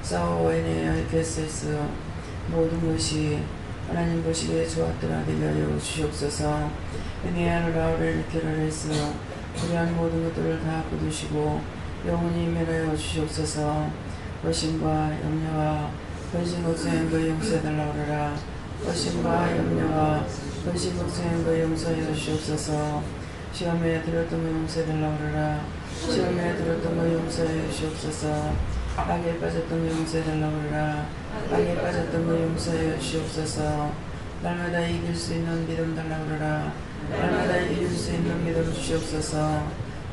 싸워와인의 게세스 모든 것이 하나님 보시기에 좋았더라 되게 하여 주시옵소서. 은혜하는 라우렐 니케라레스 불의한 모든 것들을 다 거두시고 영원히 멸하여 주시옵소서. 의심과 염려와 근심 걱정한 그 용서해달라 그러라. 의심과 염려와 근심 걱정한 그 용서해 주시옵소서. 시험에 들었던 거 용서해달라 그러라. 시험에 들었던 거 용서해 주시옵소서. 악에 빠졌던 거 용서해달라 그러라. 악에 빠졌던 거 용서해 주시옵소서. 날마다 이길 수 있는 믿음 달라 그러라. 날마다 이길 수 있는 믿음 주시옵소서.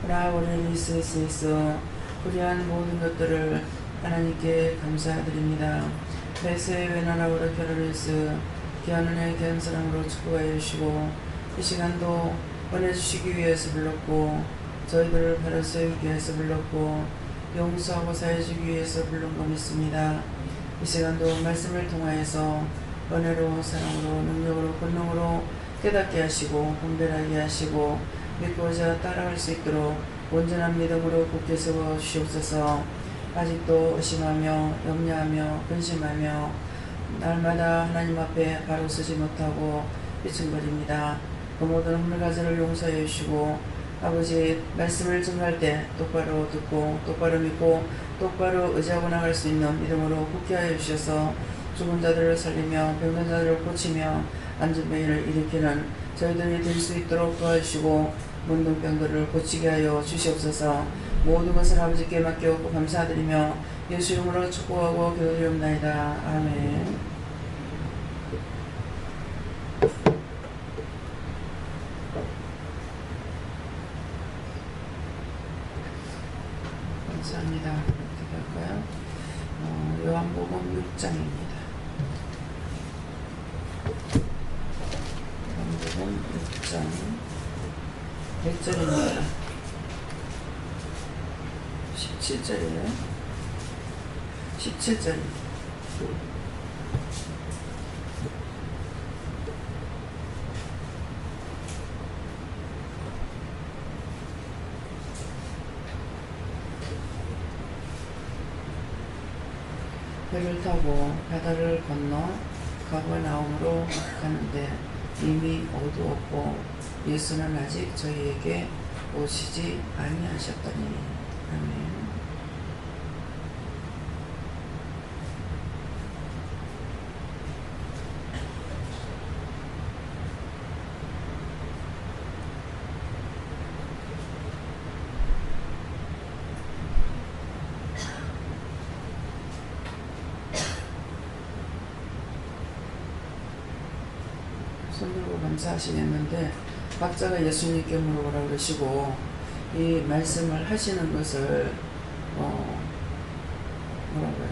라오레리스에서 불의한 모든 것들을 하나님께 감사드립니다. 베스의 외나라오라 캐러리스 귀한은혜 귀한 사랑으로 축복하여 주시고 이 시간도 보내주시기 위해서 불렀고 저희들을 바로 세우기 위해서 불렀고 용서하고 사해주기 위해서 부른 거 믿습니다. 이 시간도 말씀을 통하여서 은혜로 사랑으로 능력으로 권능으로 깨닫게 하시고 분별하게 하시고 믿고자 따라갈 수 있도록 온전한 믿음으로 굳게 세워 주시옵소서. 아직도 의심하며 염려하며 근심하며 날마다 하나님 앞에 바로 서지 못하고 삐청거립니다. 그 모든 흠물가지를 용서해 주시고 아버지 말씀을 전할 때 똑바로 듣고 똑바로 믿고 똑바로 의지하고 나갈 수 있는 믿음으로 굳게 하여 주셔서 죽은 자들을 살리며 병든 자들을 고치며 안전병을 일으키는 저희들이 될 수 있도록 도와주시고 문둥병들을 고치게 하여 주시옵소서. 모든 것을 아버지께 맡겨오고 감사드리며 예수 이름으로 축복하고 기도드리옵나이다. 아멘. 감사합니다. 어떻게 할까요? 요한복음 6장입니다. 요한복음 6장 100절입니다. 17절이에요. 17절. 배를 타고 바다를 건너 가버나움으로 가는데 이미 어두웠고 예수는 아직 저희에게 오시지 아니하셨더니. 아멘. 손들고 감사하시겠는데 각자가 예수님께 물어보라 그러시고 이 말씀을 하시는 것을 뭐라고요?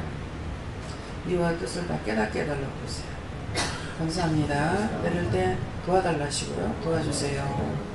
이와 뜻을 다 깨닫게 해달라고 그러세요. 감사합니다. 이럴 때 도와달라 하시고요. 도와주세요.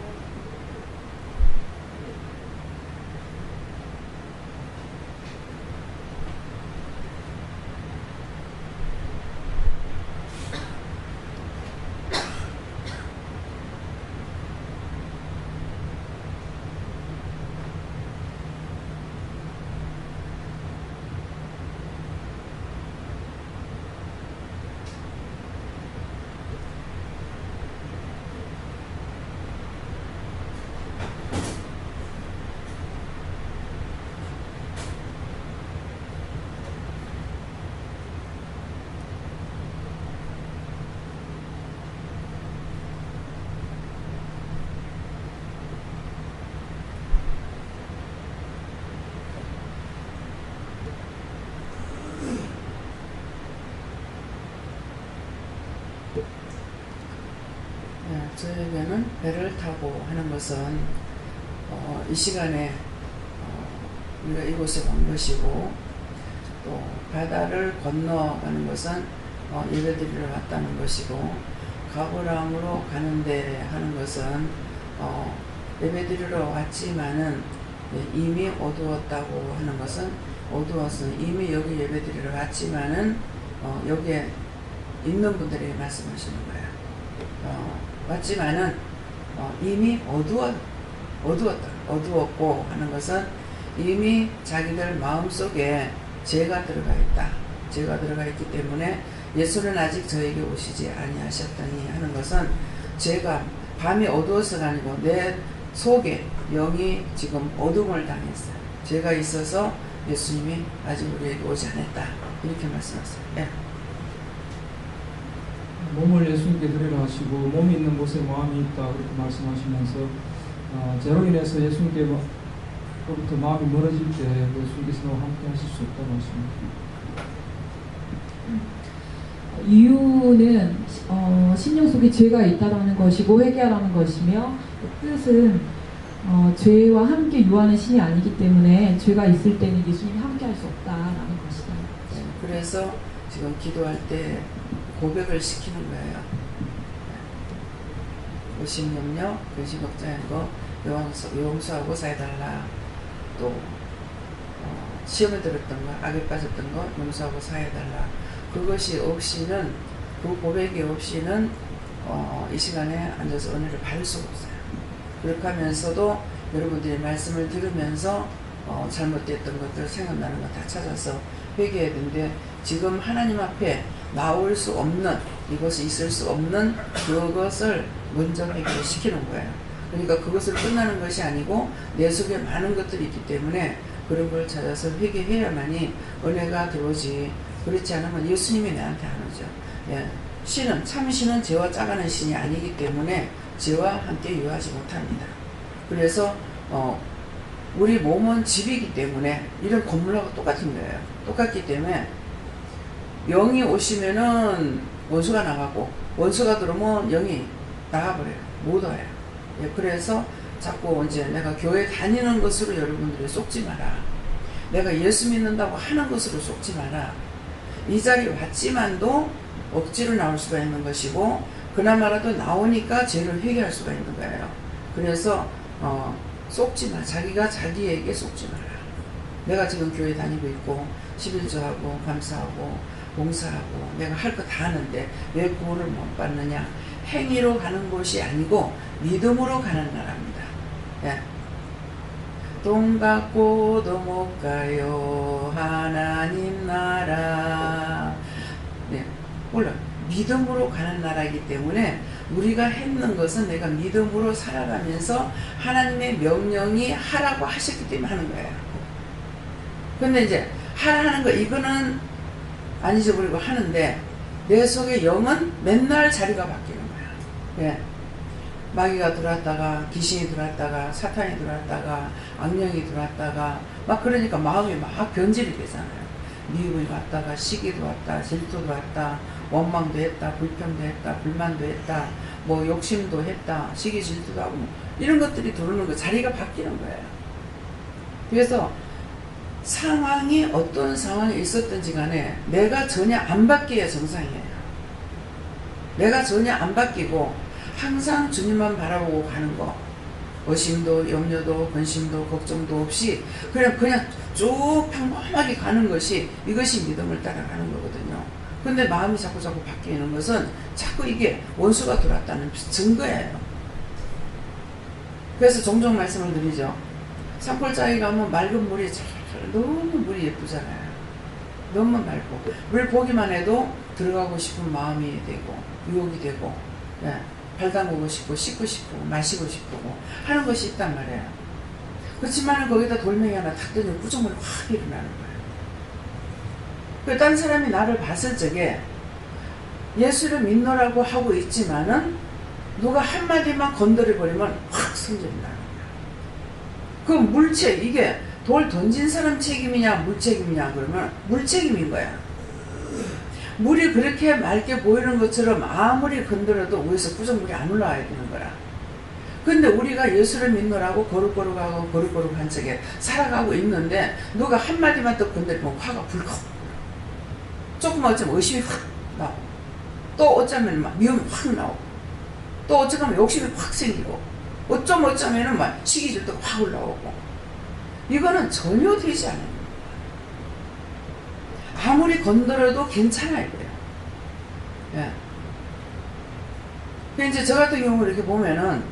저에게는 배를 타고 하는 것은 이 시간에 우리가 이곳에 온 것이고 또 바다를 건너가는 것은 예배드리러 왔다는 것이고 가버나움으로 가는데 하는 것은 예배드리러 왔지만은 이미 어두웠다고 하는 것은 어두웠으니 이미 여기 예배드리러 왔지만은 여기에 있는 분들이 말씀하시는 거예요. 왔지만은 이미 어두웠고 하는 것은 이미 자기들 마음속에 죄가 들어가 있다. 죄가 들어가 있기 때문에 예수는 아직 저에게 오시지 아니하셨더니 하는 것은 죄가 밤이 어두워서가 아니고 내 속에 영이 지금 어둠을 당했어요. 죄가 있어서 예수님이 아직 우리에게 오지 않았다. 이렇게 말씀하세요. 네. 몸을 예수님께 드리라 하시고 몸이 있는 곳에 마음이 있다 그렇게 말씀하시면서 죄로 인해서 예수님께로부터 마음이 멀어질 때 예수님께서 함께 하실 수 없다고 말씀하십니다. 이유는 심령 속에 죄가 있다라는 것이고 회개하라는 것이며 뜻은 죄와 함께 유하는 신이 아니기 때문에 죄가 있을 때는 예수님이 함께 할 수 없다라는 것이다. 그래서 지금 기도할 때 고백을 시키는 거예요. 의심염려, 근심걱정한 거 용서하고 사해달라. 또 시험에 들었던 거, 악에 빠졌던 거 용서하고 사해달라. 그것이 없이는, 그 고백이 없이는 이 시간에 앉아서 은혜를 받을 수가 없어요. 그렇게 하면서도 여러분들이 말씀을 들으면서 잘못됐던 것들, 생각나는 거 다 찾아서 회개해야 되는데, 지금 하나님 앞에 나올 수 없는, 이것이 있을 수 없는 그것을 먼저 회개를 시키는 거예요. 그러니까 그것을 끝나는 것이 아니고 내 속에 많은 것들이 있기 때문에 그런 걸 찾아서 회개해야만이 은혜가 들어오지. 그렇지 않으면 예수님이 나한테 안 오죠. 예. 신은, 참 신은 죄와 짜가는 신이 아니기 때문에 죄와 함께 유하지 못합니다. 그래서 우리 몸은 집이기 때문에 이런 건물하고 똑같은 거예요. 똑같기 때문에 영이 오시면은 원수가 나가고 원수가 들어오면 영이 나가버려요. 못 와요. 예, 그래서 자꾸 이제 내가 교회 다니는 것으로 여러분들이 속지 마라. 내가 예수 믿는다고 하는 것으로 속지 마라. 이 자리에 왔지만도 억지로 나올 수가 있는 것이고, 그나마라도 나오니까 죄를 회개할 수가 있는 거예요. 그래서 속지 마. 자기가 자기에게 속지 마라. 내가 지금 교회 다니고 있고 11조하고 감사하고 봉사하고 내가 할 거 다 하는데 왜 구원을 못 받느냐. 행위로 가는 곳이 아니고 믿음으로 가는 나라입니다. 예. 돈 갖고도 못 가요 하나님 나라. 네. 물론 믿음으로 가는 나라이기 때문에 우리가 했는 것은 내가 믿음으로 살아가면서 하나님의 명령이 하라고 하셨기 때문에 하는 거예요. 근데 이제 하라는 거 이거는 안 잊어버리고 하는데 내 속의 영은 맨날 자리가 바뀌는 거야. 예. 마귀가 들어왔다가 귀신이 들어왔다가 사탄이 들어왔다가 악령이 들어왔다가 막 그러니까 마음이 막 변질이 되잖아요. 미움이 왔다가 시기도 왔다, 질투도 왔다, 원망도 했다, 불평도 했다, 불만도 했다, 뭐 욕심도 했다, 시기 질투도 하고 뭐 이런 것들이 들어오는 거, 자리가 바뀌는 거예요. 그래서 상황이 어떤 상황이 있었든지 간에 내가 전혀 안 바뀌어야 정상이에요. 내가 전혀 안 바뀌고 항상 주님만 바라보고 가는 거, 의심도 염려도 근심도 걱정도 없이 그냥 쭉 평범하게 가는 것이, 이것이 믿음을 따라가는 거거든요. 근데 마음이 자꾸 바뀌는 것은 자꾸 이게 원수가 들어왔다는 증거예요. 그래서 종종 말씀을 드리죠. 산골짜기 가면 맑은 물이 너무 물이 예쁘잖아요. 너무 맑고 물 보기만 해도 들어가고 싶은 마음이 되고 유혹이 되고, 예, 발 담그고 싶고 씻고 싶고 마시고 싶고 하는 것이 있단 말이에요. 그렇지만 거기다 돌멩이 하나 탁 던지면 구정물이 확 일어나는 거예요. 그 딴 사람이 나를 봤을 적에 예수를 믿노라고 하고 있지만은 누가 한마디만 건드려버리면 확 성질이 나는 거예요. 그 물책, 이게 돌 던진 사람 책임이냐 물 책임이냐 그러면 물 책임인 거야. 물이 그렇게 맑게 보이는 것처럼 아무리 건드려도 위에서 구정물이 안 올라와야 되는 거라. 근데 우리가 예수를 믿노라고 거룩거룩하고 거룩거룩한 척에 살아가고 있는데 누가 한마디만 더 건드리면 화가 불컥, 조금만 어쩌면 의심이 확 나오고, 또 어쩌면 막 미움이 확 나오고, 또 어쩌면 욕심이 확 생기고, 어쩌면은 막 시기질도 확 올라오고, 이거는 전혀 되지 않아요. 아무리 건드려도 괜찮아요. 예. 근데 이제 저 같은 경우 이렇게 보면은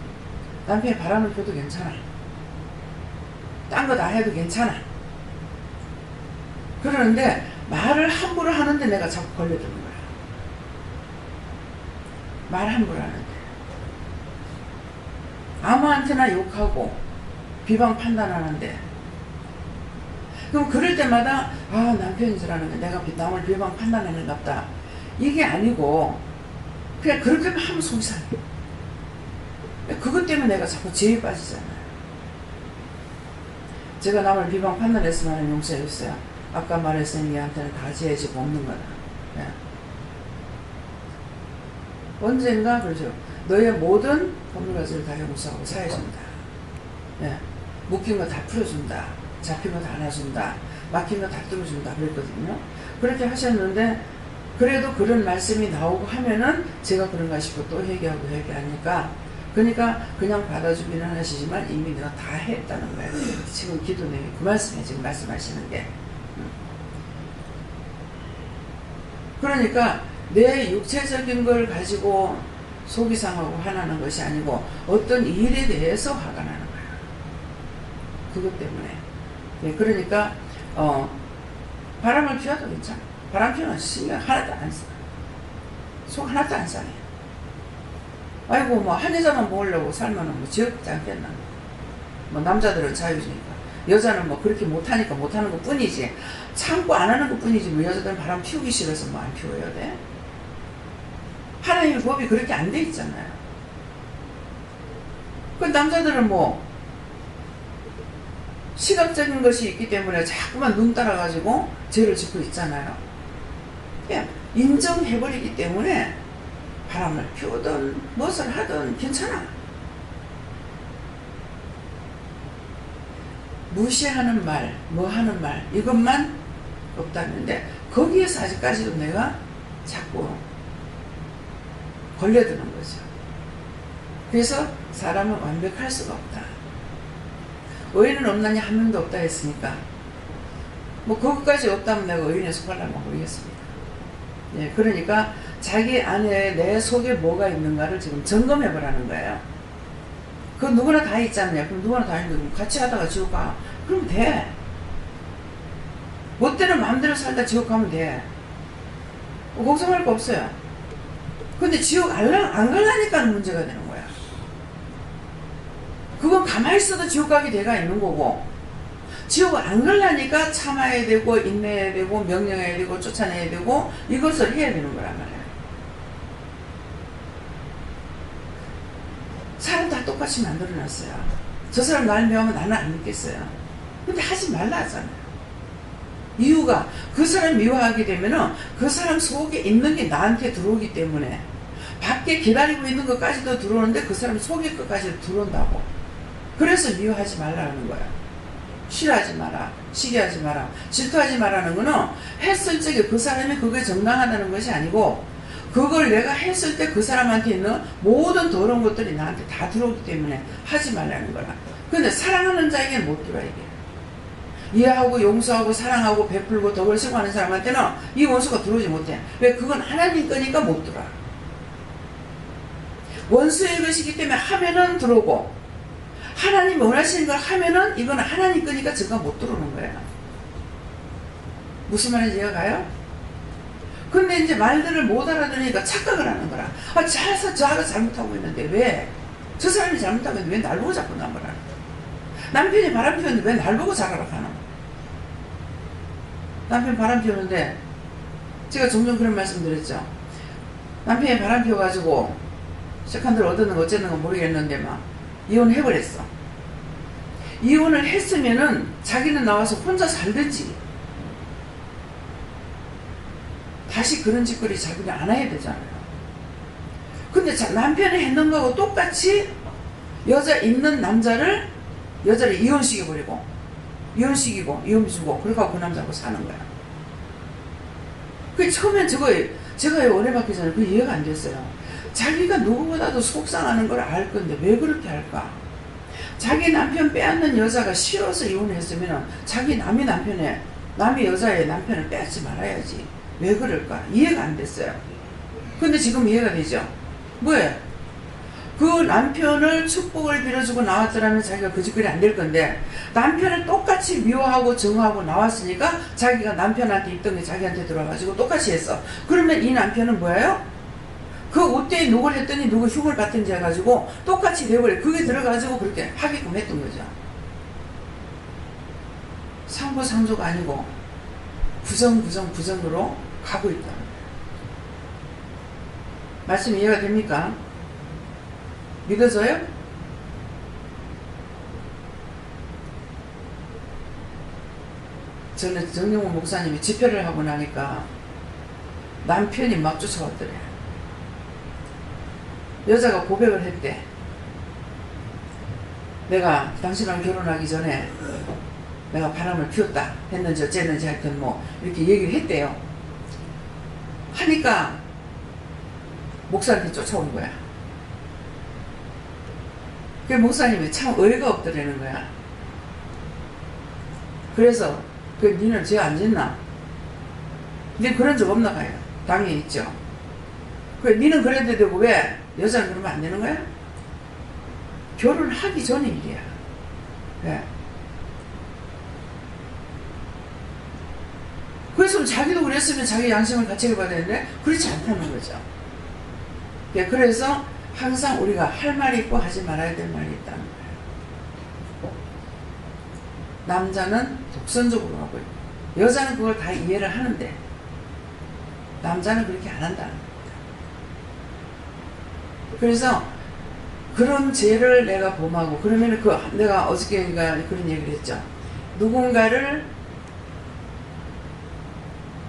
남편이 바람을 펴도 괜찮아. 딴 거 다 해도 괜찮아. 그러는데 말을 함부로 하는데 내가 자꾸 걸려드는 거야. 말 함부로 하는데. 아무한테나 욕하고 비방 판단하는데. 그럼 그럴 때마다 아 남편인 줄 아는 게 내가 남을 비방 판단하는가 보다. 이게 아니고 그냥 그렇게만 하면 속이 상해. 그것 때문에 내가 자꾸 죄에 빠지잖아요. 제가 남을 비방 판단했으면 용서해줬어요. 아까 말했으니 얘한테는 다 죄지고 없는 거다. 예. 언젠가 그러죠. 너의 모든 법률가지를 다 용서하고 사해준다. 예. 묶인 거 다 풀어준다. 잡힌 거 다 안아준다. 막힌 거 다 뚫어준다. 그랬거든요. 그렇게 하셨는데 그래도 그런 말씀이 나오고 하면은 제가 그런가 싶어 또 회개하고 회개하니까 그러니까 그냥 받아주기는 하시지만 이미 내가 다 했다는 거예요. 지금 기도 내용이 그 말씀이에요. 지금 말씀하시는 게. 그러니까 내 육체적인 걸 가지고 속이 상하고 화나는 것이 아니고 어떤 일에 대해서 화가 나는 거예요. 그것 때문에. 네, 그러니까 바람을 피워도 괜찮아. 바람 피우면 신경 하나도 안 써. 속 하나도 안 상해. 아이고 뭐 한 여자만 모으려고 살면은 뭐 지옥지 않겠나. 뭐 남자들은 자유주니까. 여자는 뭐 그렇게 못하니까 못하는 것 뿐이지. 참고 안 하는 것 뿐이지. 뭐 여자들은 바람 피우기 싫어서 뭐 안 피워야 돼? 하나님의 법이 그렇게 안 돼 있잖아요. 그 남자들은 뭐 시각적인 것이 있기 때문에 자꾸만 눈 따라가지고 죄를 짓고 있잖아요. 그냥 인정해버리기 때문에 바람을 피우든 무엇을 하든 괜찮아. 무시하는 말, 뭐 하는 말 이것만 없다는데 거기에서 아직까지도 내가 자꾸 걸려드는 거죠. 그래서 사람은 완벽할 수가 없다. 의인은 없나니 한 명도 없다 했으니까 뭐 그것까지 없다면 내가 의인에 속하려면 모르겠습니다. 예, 그러니까 자기 안에 내 속에 뭐가 있는가를 지금 점검해 보라는 거예요. 그거 누구나 다 있지 않냐. 그럼 누구나 다 있는데 같이 하다가 지옥 가. 그럼 돼. 못되는 마음대로 살다 지옥 가면 돼. 걱정할 거 없어요. 근데 지옥 안 가려니까 문제가 되는 거야. 그건 가만히 있어도 지옥 가게 돼가 있는 거고 지옥을 안 가려니까 참아야 되고 인내해야 되고 명령해야 되고 쫓아내야 되고 이것을 해야 되는 거란 말이야. 사람 다 똑같이 만들어놨어요. 저 사람 날 미워하면 나는 안 믿겠어요. 근데 하지 말라 하잖아요. 이유가 그 사람 미워하게 되면은 그 사람 속에 있는 게 나한테 들어오기 때문에 밖에 기다리고 있는 것까지도 들어오는데 그 사람 속에 것까지도 들어온다고. 그래서 미워하지 말라는 거야. 싫어하지 마라. 시기하지 마라. 질투하지 마라는 거는 했을 적에 그 사람이 그게 정당하다는 것이 아니고 그걸 내가 했을 때 그 사람한테 있는 모든 더러운 것들이 나한테 다 들어오기 때문에 하지 말라는 거라. 근데 사랑하는 자에게는 못 들어와 이게. 이해하고 용서하고 사랑하고 베풀고 덕을 시고하는 사람한테는 이 원수가 들어오지 못해. 왜? 그건 하나님 거니까 못 들어와. 원수의 것이기 때문에 하면은 들어오고 하나님이 원하시는 걸 하면은 이건 하나님 거니까 저가 못 들어오는 거예요. 무슨 말인지 이해가요? 근데 이제 말들을 못 알아들으니까 착각을 하는 거라. 아, 저하가 잘못하고 있는데 왜? 저 사람이 잘못하고 있는데 왜 날 보고 자꾸 남을 하는 거야? 남편이 바람 피우는데 왜 날 보고 자라라 하는 거야? 남편 바람 피우는데 제가 종종 그런 말씀 드렸죠. 남편이 바람 피워가지고 세컨드를 얻었는 거 어쨌는 거 모르겠는데 막 이혼해버렸어. 이혼을 했으면은 자기는 나와서 혼자 살든지 다시 그런 짓거리 자기는 안 해야 되잖아요. 근데 남편이 했는 거하고 똑같이 여자 있는 남자를 여자를 이혼시켜버리고 이혼시키고 이혼 주고 그러고 그 남자하고 사는 거야. 그 처음엔 제가 오래 받기 전에 그 이해가 안 됐어요. 자기가 누구보다도 속상하는 걸 알 건데 왜 그렇게 할까? 자기 남편 빼앗는 여자가 싫어서 이혼했으면 자기 남이 여자의 남편을 빼앗지 말아야지. 왜 그럴까? 이해가 안 됐어요. 근데 지금 이해가 되죠? 뭐예요? 그 남편을 축복을 빌어주고 나왔더라면 자기가 그 짓거리 안 될 건데 남편을 똑같이 미워하고 정하고 나왔으니까 자기가 남편한테 있던 게 자기한테 들어와가지고 똑같이 했어. 그러면 이 남편은 뭐예요? 그 옷대에 누굴 했더니 누구 흉을 받든지 해가지고 똑같이 돼버려. 그게 들어가지고 그렇게 하게끔 했던 거죠. 상부상조가 아니고 부정으로 가고 있다. 말씀 이해가 됩니까? 믿어져요? 저는 정영훈 목사님이 집회를 하고 나니까 남편이 막 쫓아왔더래요. 여자가 고백을 했대. 내가 당신랑 결혼하기 전에 내가 바람을 피웠다 했는지 어쨌는지 하여튼 뭐 이렇게 얘기를 했대요. 하니까 목사한테 쫓아온 거야. 그 목사님이 참 어이가 없더라는 거야. 그래서 니는 죄 안 짓나? 니 그런 적 없나 봐요. 당연히 있죠. 니는 그래도 되고 왜 여자는 그러면 안 되는 거야? 결혼하기 전의 일이야. 왜? 그래서 자기도 그랬으면 자기 양심을 가책을 받아야 되는데 그렇지 않다는 거죠. 그래서 항상 우리가 할 말이 있고 하지 말아야 될 말이 있다는 거예요. 남자는 독선적으로 하고 있고 여자는 그걸 다 이해를 하는데 남자는 그렇게 안 한다는 겁니다. 그래서 그런 죄를 내가 범하고 그러면 내가 어저께인가 그런 얘기를 했죠. 누군가를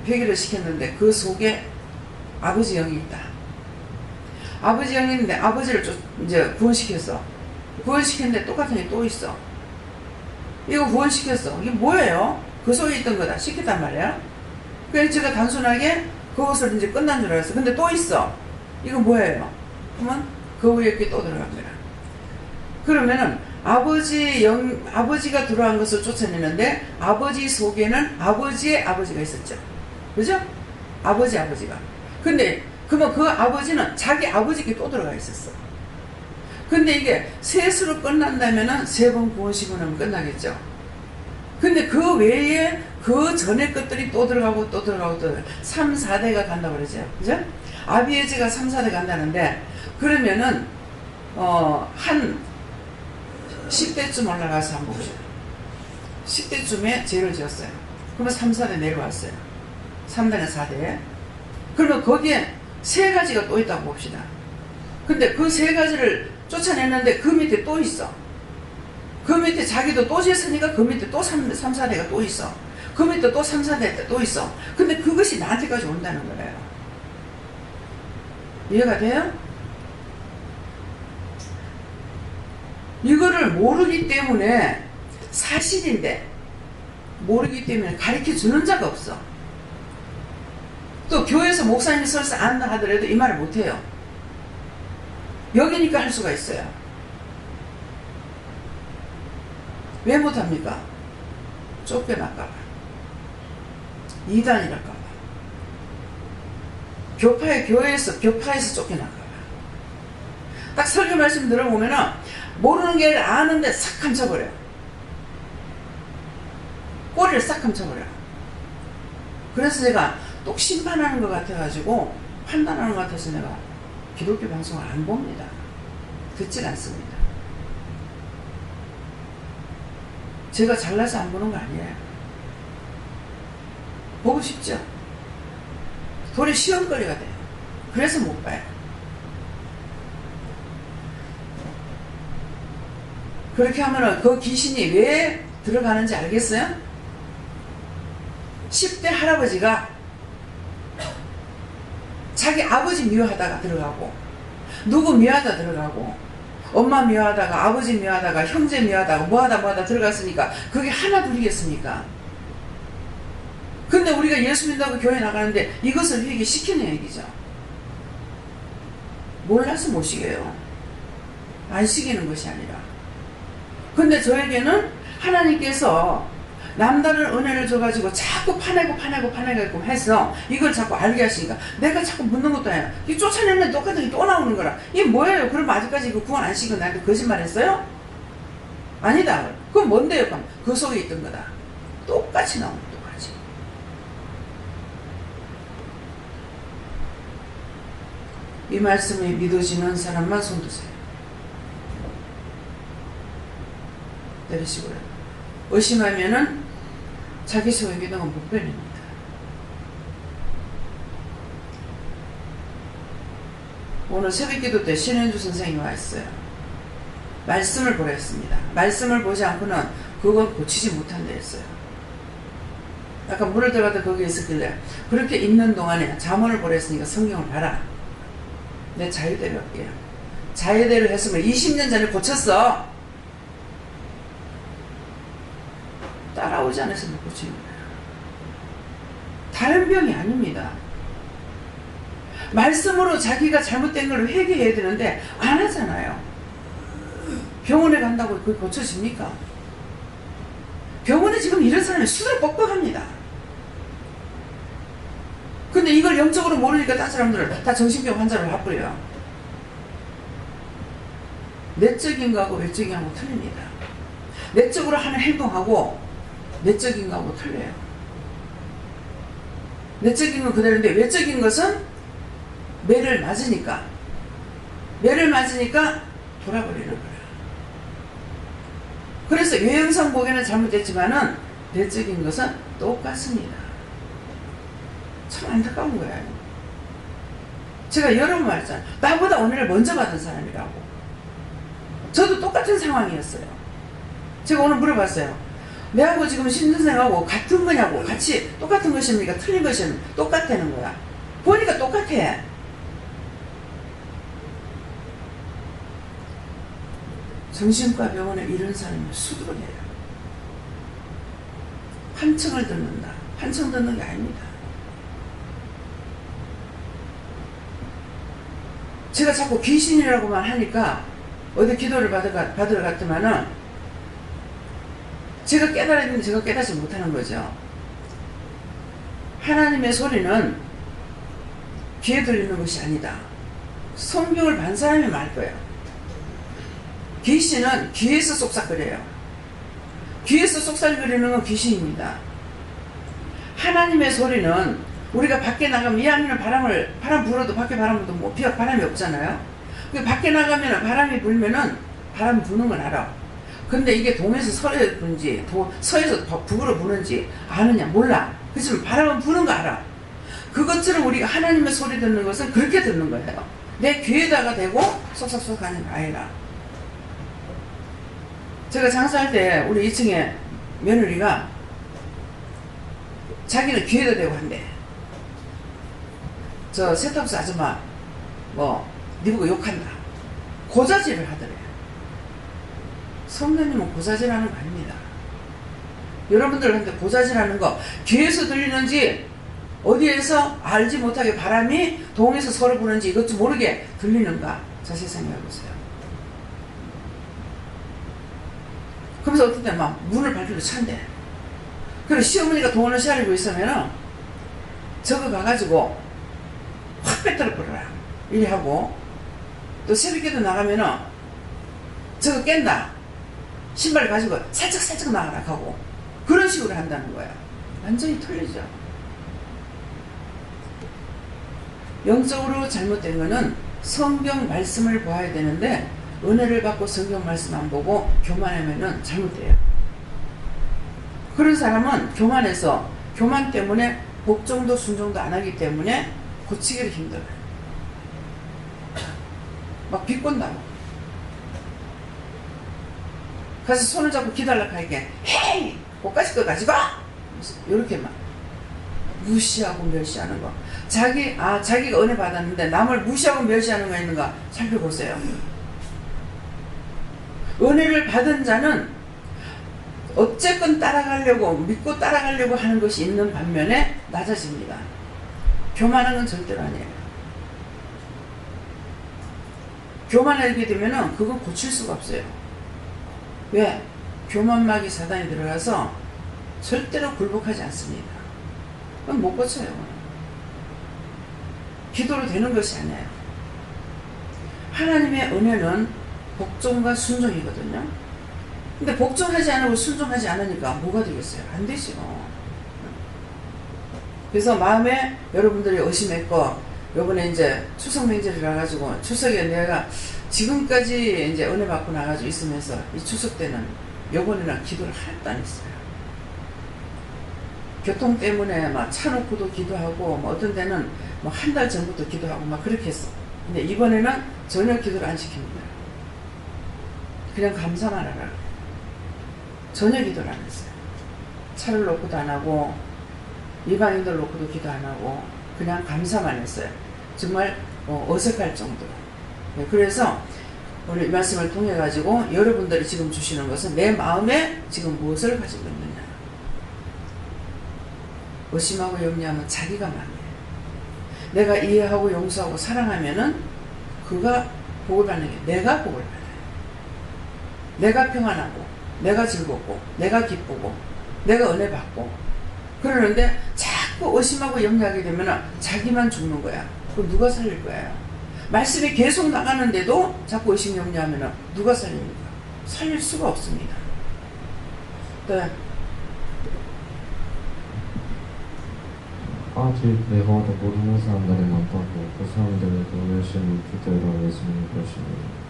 회개를 시켰는데 그 속에 아버지 영이 있다. 아버지 영이 있는데 아버지를 이제 구원시켰어. 구원시켰는데 똑같은 게 또 있어. 이거 구원시켰어. 이게 뭐예요? 그 속에 있던 거다. 시켰단 말이야. 그래서 제가 단순하게 그것을 이제 끝난 줄 알았어. 근데 또 있어. 이거 뭐예요? 그러면 그 위에 게 또 들어간 거야. 그러면은 아버지가 들어간 것을 쫓아내는데 아버지 속에는 아버지의 아버지가 있었죠. 그죠? 아버지가. 근데 그러면 그 아버지는 자기 아버지께 또 들어가 있었어. 근데 이게 셋으로 끝난다면은 3번 구원시키면 끝나겠죠. 근데 그 외에 그 전에 것들이 또 들어가고 3, 4대가 간다고 그러죠. 그죠? 아비에즈가 3, 4대 간다는데 그러면은 한 10대쯤 올라가서 한번 봅시다. 10대쯤에 죄를 지었어요. 그러면 3, 4대 내려왔어요. 3대나 4대. 그러면 거기에 3가지가 또 있다고 봅시다. 근데 그 3가지를 쫓아냈는데 그 밑에 또 있어. 그 밑에 자기도 또 지었으니까 그 밑에 또 3, 4대가 또 있어. 그 밑에 또 3, 4대 또 있어. 근데 그것이 나한테까지 온다는 거예요. 이해가 돼요? 이거를 모르기 때문에 사실인데 모르기 때문에 가르쳐주는 자가 없어. 또 교회에서 목사님이 설사 안다 하더라도 이 말을 못해요. 여기니까 할 수가 있어요. 왜 못합니까? 쫓겨날까봐. 이단이랄까봐. 교회에서 쫓겨날까봐. 딱 설교 말씀 들어보면은 모르는 게 아는데 싹 감춰버려. 꼬리를 싹 감춰버려. 그래서 제가 또 심판하는 것 같아가지고 판단하는 것 같아서 내가 기독교 방송을 안 봅니다. 듣질 않습니다. 제가 잘나서 안 보는 거 아니에요. 보고 싶죠? 도리 시험거리가 돼요. 그래서 못 봐요. 그렇게 하면은 그 귀신이 왜 들어가는지 알겠어요? 10대 할아버지가 자기 아버지 미워하다가 들어가고 누구 미워하다 들어가고 엄마 미워하다가 아버지 미워하다가 형제 미워하다가 뭐하다 들어갔으니까 그게 하나 둘이겠습니까? 근데 우리가 예수 믿는다고 교회 나가는데 이것을 회개시키는 얘기죠. 몰라서 못 시켜요. 안 시키는 것이 아니라. 근데 저에게는 하나님께서 남다른 은혜를 줘가지고 자꾸 파내고 해서 이걸 자꾸 알게 하시니까 내가 자꾸 묻는 것도 아니야. 이 쫓아내면 똑같은 게 또 나오는 거라. 이게 뭐예요? 그럼 아직까지 이거 구원 안 시키고 나한테 거짓말 했어요? 아니다. 그건 뭔데요? 그럼 그 속에 있던 거다. 똑같이 나오는 거야. 똑같이. 이 말씀이 믿어지는 사람만 손 드세요. 내리시고요. 의심하면은 자기 소유 기능은 못 빼냅니다. 오늘 새벽기도 때 신현주 선생님이 와 있어요. 말씀을 보라 했습니다. 말씀을 보지 않고는 그건 고치지 못한다 했어요. 아까 물을 들어가다 거기에 있었길래 그렇게 있는 동안에 잠언을 보라 했으니까 성경을 봐라. 내 자유대로 할게요. 자유대로 했으면 20년 전에 고쳤어. 따라오지 않았으면 고치는 거예요. 다른 병이 아닙니다. 말씀으로 자기가 잘못된 걸 회개해야 되는데 안 하잖아요. 병원에 간다고 그게 고쳐집니까? 병원에 지금 이런 사람이 수두룩 뻑뻑합니다. 근데 이걸 영적으로 모르니까 딴 사람들은 다 정신병 환자로 바꾸려요. 내적인 거하고 외적인 거하고 틀립니다. 내적으로 하는 행동하고 내적인 거하고 틀려요. 내적인 건 그대로인데 외적인 것은 매를 맞으니까 돌아버리는 거예요. 그래서 외형상 보기에는 잘못됐지만은 내적인 것은 똑같습니다. 참 안타까운 거예요. 제가 여러 번 말했잖아요. 나보다 은혜를 먼저 받은 사람이라고. 저도 똑같은 상황이었어요. 제가 오늘 물어봤어요. 내하고 지금 신선생하고 같은 거냐고. 같이 똑같은 것입니까? 틀린 것입니까? 똑같다는 거야. 보니까 똑같아. 정신과 병원에 이런 사람이 수두룩해요. 한청을 듣는다. 한청 듣는 게 아닙니다. 제가 자꾸 귀신이라고만 하니까 어디 기도를 받으러 갔더만은 제가 깨달았는데 제가 깨닫지 못하는 거죠. 하나님의 소리는 귀에 들리는 것이 아니다. 성경을 반 사람이 말 거예요. 귀신은 귀에서 쏙싹거려요. 귀에서 쏙싹거리는 건 귀신입니다. 하나님의 소리는 우리가 밖에 나가면 이 안에는 바람 불어도 밖에 바람 불어도 뭐 바람이 없잖아요. 밖에 나가면 바람이 불면은 바람 부는 건 알아. 근데 이게 동에서 서에 부는지 서에서 북으로 부는지 아느냐 몰라. 그렇지만 바람은 부는 거 알아. 그것처럼 우리가 하나님의 소리 듣는 것은 그렇게 듣는 거예요. 내 귀에다가 대고 쏙쏙쏙 하는 거 아니라. 제가 장사할 때 우리 2층에 며느리가 자기는 귀에다 대고 한대. 저 세탁소 아줌마 니 보고 욕한다. 고자질을 하더래. 성도님은 고자질하는 거 아닙니다. 여러분들한테 고자질하는 거 귀에서 들리는지 어디에서 알지 못하게 바람이 동에서 서로 부는지 이것도 모르게 들리는가 자세히 생각해보세요. 그러면서 어떤 때 막 문을 밟히고 찬대. 그리고 시어머니가 돈을 시아리고 있으면은 저거 가가지고 확 빼뜨려 버려라. 이리 하고 또 새벽에도 나가면은 저거 깬다. 신발 가지고 살짝 나가라 하고 그런 식으로 한다는 거야. 완전히 틀리죠. 영적으로 잘못된 거는 성경 말씀을 봐야 되는데 은혜를 받고 성경 말씀 안 보고 교만하면은 잘못돼요. 그런 사람은 교만 때문에 복종도 순종도 안 하기 때문에 고치기를 힘들어요. 막 비꼰다고. 그래서 손을 잡고 기다려고 하니까 헤이! 꽃가지 거 가지고! 이렇게 막 무시하고 멸시하는 거. 자기가 은혜 받았는데 남을 무시하고 멸시하는 거 있는가 살펴보세요. 은혜를 받은 자는 어쨌건 믿고 따라가려고 하는 것이 있는 반면에 낮아집니다. 교만한 건 절대로 아니에요. 교만하게 되면은 그건 고칠 수가 없어요. 왜? 교만막이 사단이 들어가서 절대로 굴복하지 않습니다. 그건 못 고쳐요. 기도로 되는 것이 아니에요. 하나님의 은혜는 복종과 순종이거든요. 근데 복종하지 않고 순종하지 않으니까 뭐가 되겠어요? 안 되죠. 그래서 마음에 여러분들이 의심했고, 요번에 이제 추석 명절이라 가지고 추석에 내가 지금까지 이제 은혜 받고 나가지고 있으면서 이 추석 때는 요번에는 기도를 하나도 안 했어요. 교통 때문에 막 차 놓고도 기도하고, 뭐 어떤 데는 뭐 한 달 전부터 기도하고 막 그렇게 했어. 근데 이번에는 전혀 기도를 안 시킵니다. 그냥 감사만 하라. 전혀 기도를 안 했어요. 차를 놓고도 안 하고, 이방인들 놓고도 기도 안 하고, 그냥 감사만 했어요. 정말 어색할 정도로. 네, 그래서 오늘 이 말씀을 통해 가지고 여러분들이 지금 주시는 것은 내 마음에 지금 무엇을 가지고 있느냐. 의심하고 염려하면 자기가 마음이에요. 내가 이해하고 용서하고 사랑하면은 그가 복을 받는 게 내가 복을 받아요. 내가 평안하고, 내가 즐겁고, 내가 기쁘고, 내가 은혜 받고. 그러는데 자꾸 의심하고 염려하게 되면 자기만 죽는 거야. 그럼 누가 살릴 거예요? 말씀이 계속 나가는데도 자꾸 의심 염려하면 누가 살립니까? 살릴 수가 없습니다. 네. 아직 내가 모르는 사람들이 많다고 그 사람들에도 열심히 기도해라 예수님 그러시네요.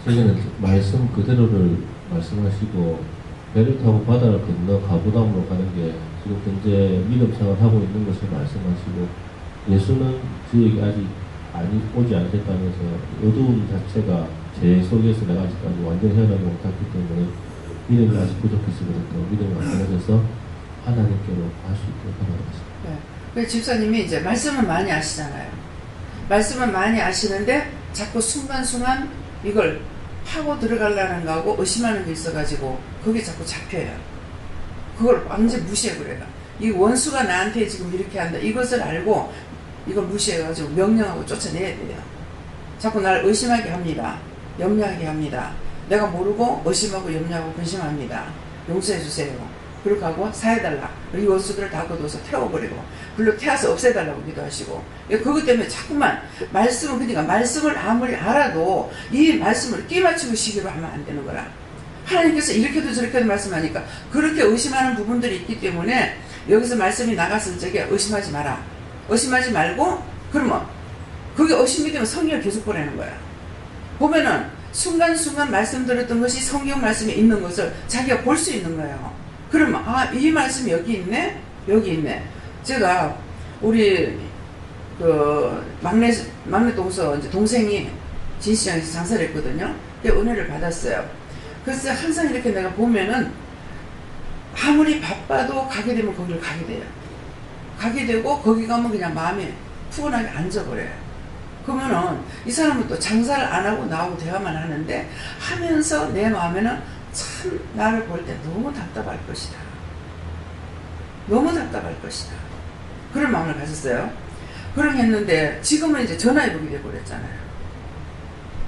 저기는 말씀 그대로를 말씀하시고 배를 타고 바다를 건너 가부담으로 가는 게 지금 현재 믿음 생활하고 있는 것을 말씀하시고 예수는 저에게 아직 오지 않으셨다면서 어두운 자체가 제 속에서 내가 아직까지 완전히 헤어나지 못했기 때문에 믿음이 아직 부족했으면서 믿음이 완전해져서 하나님께로 갈 수 있도록 하나님께서. 네. 그 집사님이 이제 말씀은 많이 아시잖아요. 말씀은 많이 아시는데 자꾸 순간순간 이걸 하고 들어가려는 거하고 의심하는 게 있어가지고 거기 자꾸 잡혀요. 그걸 완전 무시해버려요. 이 원수가 나한테 지금 이렇게 한다. 이것을 알고 이걸 무시해가지고 명령하고 쫓아내야 돼요. 자꾸 날 의심하게 합니다. 염려하게 합니다. 내가 모르고 의심하고 염려하고 근심합니다. 용서해주세요. 그렇게 하고 사해달라. 이 원수들을 다 걷어서 태워버리고 불로 태워서 없애달라고 기도하시고, 그것 때문에 자꾸만 말씀을, 그러니까 말씀을 아무리 알아도 이 말씀을 끼맞추고 시기로 하면 안 되는 거라. 하나님께서 이렇게도 저렇게도 말씀하니까 그렇게 의심하는 부분들이 있기 때문에 여기서 말씀이 나갔을 적에 의심하지 마라. 의심하지 말고, 그러면 그게 의심이 되면 성경을 계속 보내는 거야. 보면은 순간순간 말씀 들었던 것이 성경 말씀에 있는 것을 자기가 볼 수 있는 거예요. 그러면 이 말씀이 여기 있네? 여기 있네. 제가 우리 그 막내 동생이 진시장에서 장사를 했거든요. 은혜를 받았어요. 그래서 항상 이렇게 내가 보면은 아무리 바빠도 가게 되면 거기를 가게 돼요. 가게 되고 거기 가면 그냥 마음이 푸근하게 앉아버려요. 그러면은 이 사람은 또 장사를 안 하고 나하고 대화만 하는데 하면서 내 마음에는 참 나를 볼 때 너무 답답할 것이다. 너무 답답할 것이다. 그런 마음을 가졌어요. 그렇게 했는데 지금은 이제 전화해보게 돼버렸잖아요.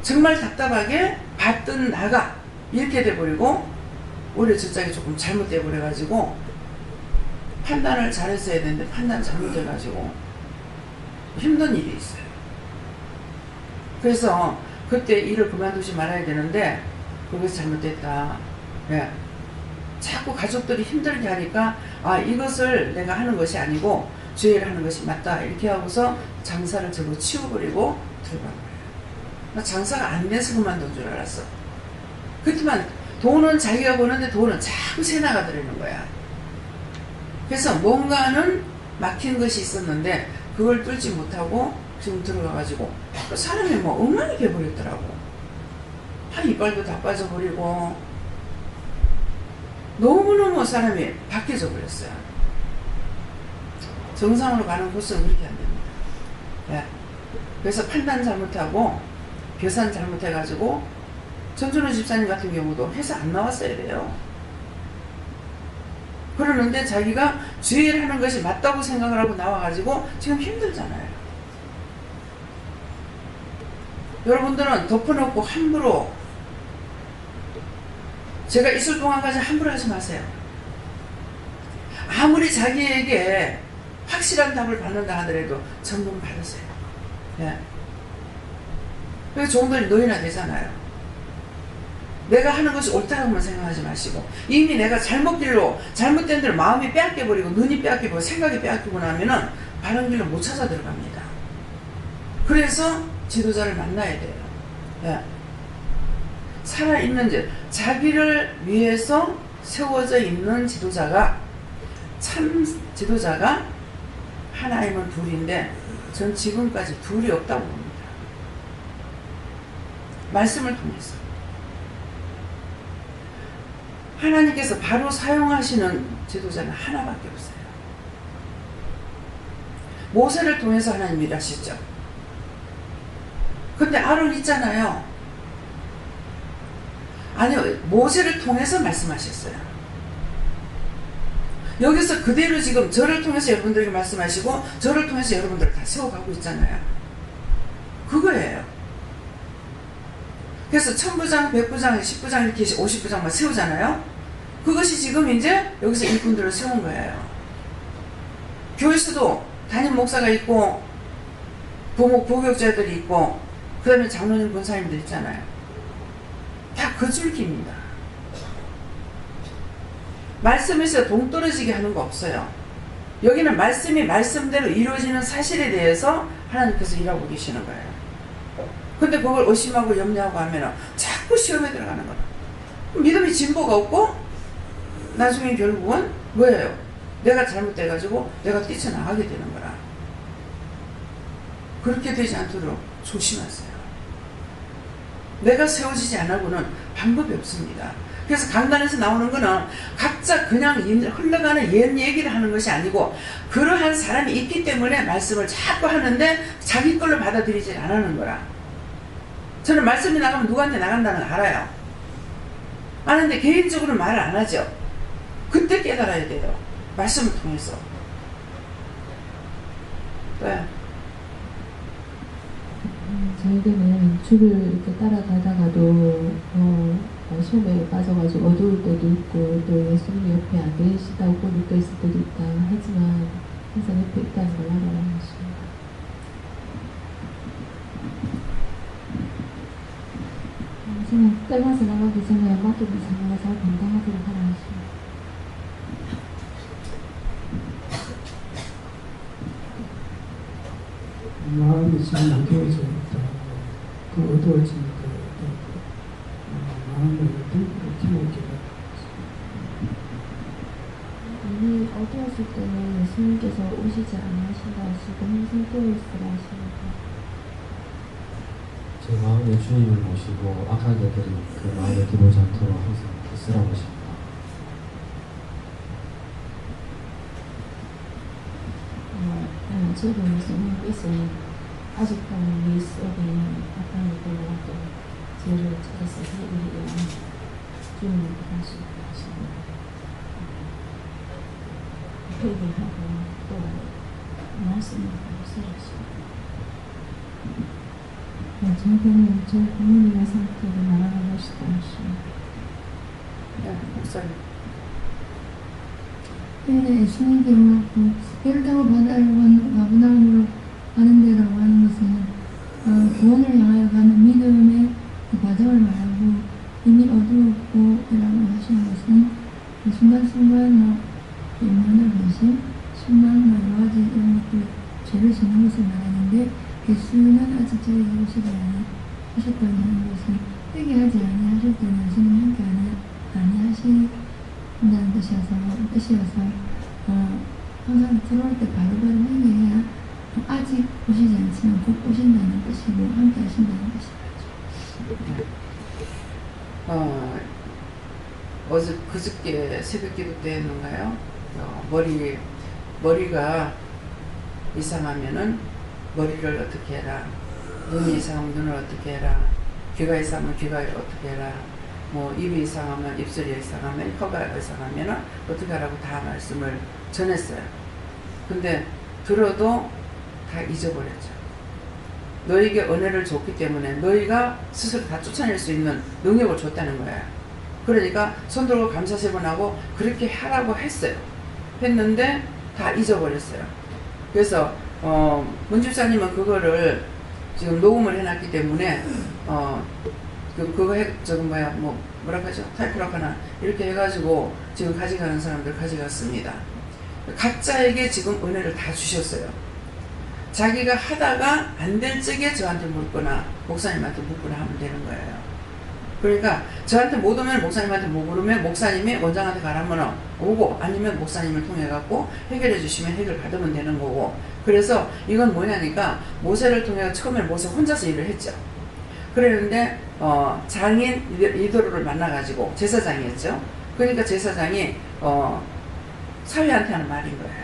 정말 답답하게 받던 나가 이렇게 돼버리고 오히려 저짝이 조금 잘못돼버려가지고 판단을 잘했어야 되는데 판단 잘못해가지고 힘든 일이 있어요. 그래서 그때 일을 그만두지 말아야 되는데 그것이 잘못됐다. 예. 자꾸 가족들이 힘들게 하니까 이것을 내가 하는 것이 아니고 주의를 하는 것이 맞다. 이렇게 하고서 장사를 저거 치워버리고 들어간 거예요. 나 장사가 안 돼서 그만둔 줄 알았어. 그렇지만 돈은 자기가 버는데 돈은 자꾸 새 나가더라는 거야. 그래서 뭔가는 막힌 것이 있었는데 그걸 뚫지 못하고 지금 들어가가지고 사람이 뭐 엉망이 돼버렸더라고. 이빨도 다 빠져버리고 너무너무 사람이 바뀌어져 버렸어요. 정상으로 가는 코스는 그렇게 안 됩니다. 예. 그래서 판단 잘못하고 계산 잘못해가지고 전준호 집사님 같은 경우도 회사 안 나왔어야 돼요. 그러는데 자기가 주의를 하는 것이 맞다고 생각을 하고 나와가지고 지금 힘들잖아요. 여러분들은 덮어놓고 함부로 제가 있을 동안까지 함부로 하지 마세요. 아무리 자기에게 확실한 답을 받는다 하더라도 점검 받으세요. 예. 그래서 종들이 노인화 되잖아요. 내가 하는 것이 옳다고만 생각하지 마시고, 이미 내가 잘못 길로, 잘못된 대로 마음이 빼앗겨버리고, 눈이 빼앗겨버리고, 생각이 빼앗기고 나면은 바른 길로 못 찾아 들어갑니다. 그래서 지도자를 만나야 돼요. 예. 살아있는 자기를 위해서 세워져 있는 지도자가, 참 지도자가 하나님은 둘인데 전 지금까지 둘이 없다고 봅니다. 말씀을 통해서 하나님께서 바로 사용하시는 지도자는 하나밖에 없어요. 모세를 통해서 하나님 일하시죠. 근데 아론 있잖아요. 아니요, 모세를 통해서 말씀하셨어요. 여기서 그대로 지금 저를 통해서 여러분들에게 말씀하시고 저를 통해서 여러분들을 다 세워가고 있잖아요. 그거예요. 그래서 1000부장, 100부장, 10부장 이렇게 50부장만 세우잖아요. 그것이 지금 이제 여기서 일꾼들을 세운 거예요. 교회에서도 담임 목사가 있고 부교육자들이 있고 그 다음에 장로님 권사님들 있잖아요. 다 그 줄기입니다. 말씀에서 동떨어지게 하는 거 없어요. 여기는 말씀이 말씀대로 이루어지는 사실에 대해서 하나님께서 일하고 계시는 거예요. 근데 그걸 의심하고 염려하고 하면 자꾸 시험에 들어가는 거예요. 믿음이 진보가 없고 나중에 결국은 뭐예요? 내가 잘못돼가지고 내가 뛰쳐나가게 되는 거라. 그렇게 되지 않도록 조심하세요. 내가 세워지지 않고는 방법이 없습니다. 그래서 강단에서 나오는 거는 각자 그냥 흘러가는 옛 얘기를 하는 것이 아니고 그러한 사람이 있기 때문에 말씀을 자꾸 하는데 자기 걸로 받아들이지 않는 거라. 저는 말씀이 나가면 누구한테 나간다는 걸 알아요. 아는데 개인적으로 말을 안 하죠. 그때 깨달아야 돼요. 말씀을 통해서. 네. 저에게는 주를 이렇게 따라가다가도 시험에 빠져가지고 어두울 때도 있고 또 예수님이 옆에 안 계시다고 느껴있을 때도 있다. 하지만 항상 옆에 있다는 걸 알아야 하십니다. 항상 떼마서 나가기 전에 맡기는 상황을 잘 감당하도록 하라 하십니다. 마음이 지금 어두워져 있다. 그 어두워진 마음을 불으로 키우게 이미 어두웠을 때는 예수님께서 오시지 않으신다 하시고 항상 깨어있으라 하십니다. 제 마음에 주님을 모시고 악한 자들이 그 마음에 들어오지 않도록 항상 쓰라고 하십니다. 지금 예수님께서 아직도 우리 속에 악한 것들과 또 죄를 찾아서 살리기 위한 주님을 하시고 하십니다. 회개하고 또 말씀을 쓰십니다. 저에게는 저 부모님의 상태를 말하는 것이다 하십니다. 네, 목사님. 네, 예수님께 물었고 배를 타고 바다를 가버나움으로 가는 데라고 하는 것은 구원을 향하여 가는 믿음의 그 과정을 말하고 이미 어두웠고 이라고 하시는 것은 순간순간 영원한 변심, 신망, 여러 가지 이런 것들 죄를 짓는 것을 말하는데 예수는 아직 저에게 오시지 않으셨다는 것은 회개하지 아니하실 때는 예수님 함께 아니하신다는 뜻이어서 항상 들어올 때 바로바로 회개해야 아직 오시지 않지만 곧 오신다는 뜻이고 함께 하신다는 뜻이죠. 그저께 새벽 기도 때였는가요? 머리가 이상하면은 머리를 어떻게 해라. 눈이 이상하면 눈을 어떻게 해라. 귀가 이상하면 귀가 어떻게 해라. 뭐 입이 이상하면 입술이 이상하면 혀가 이상하면 어떻게 하라고 다 말씀을 전했어요. 근데 들어도 다 잊어버렸죠. 너에게 은혜를 줬기 때문에 너희가 스스로 다 쫓아낼 수 있는 능력을 줬다는 거야. 그러니까 손 들고 감사 3번 하고 그렇게 하라고 했어요. 했는데 다 잊어버렸어요. 그래서 문집사님은 그거를 지금 녹음을 해놨기 때문에 뭐라 하죠? 타이프라거나 이렇게 해가지고 지금 가져가는 사람들 가져갔습니다. 각자에게 지금 은혜를 다 주셨어요. 자기가 하다가 안 될 적에 저한테 묻거나 목사님한테 묻거나 하면 되는 거예요. 그러니까 저한테 못 오면 목사님한테 못 물으면 목사님이 원장한테 가라면 오고, 아니면 목사님을 통해 갖고 해결해 주시면 해결 받으면 되는 거고. 그래서 이건 뭐냐니까 모세를 통해 처음에 모세 혼자서 일을 했죠. 그랬는데 장인 이도로를 만나가지고, 제사장이었죠. 그러니까 제사장이 사위한테 하는 말인 거예요.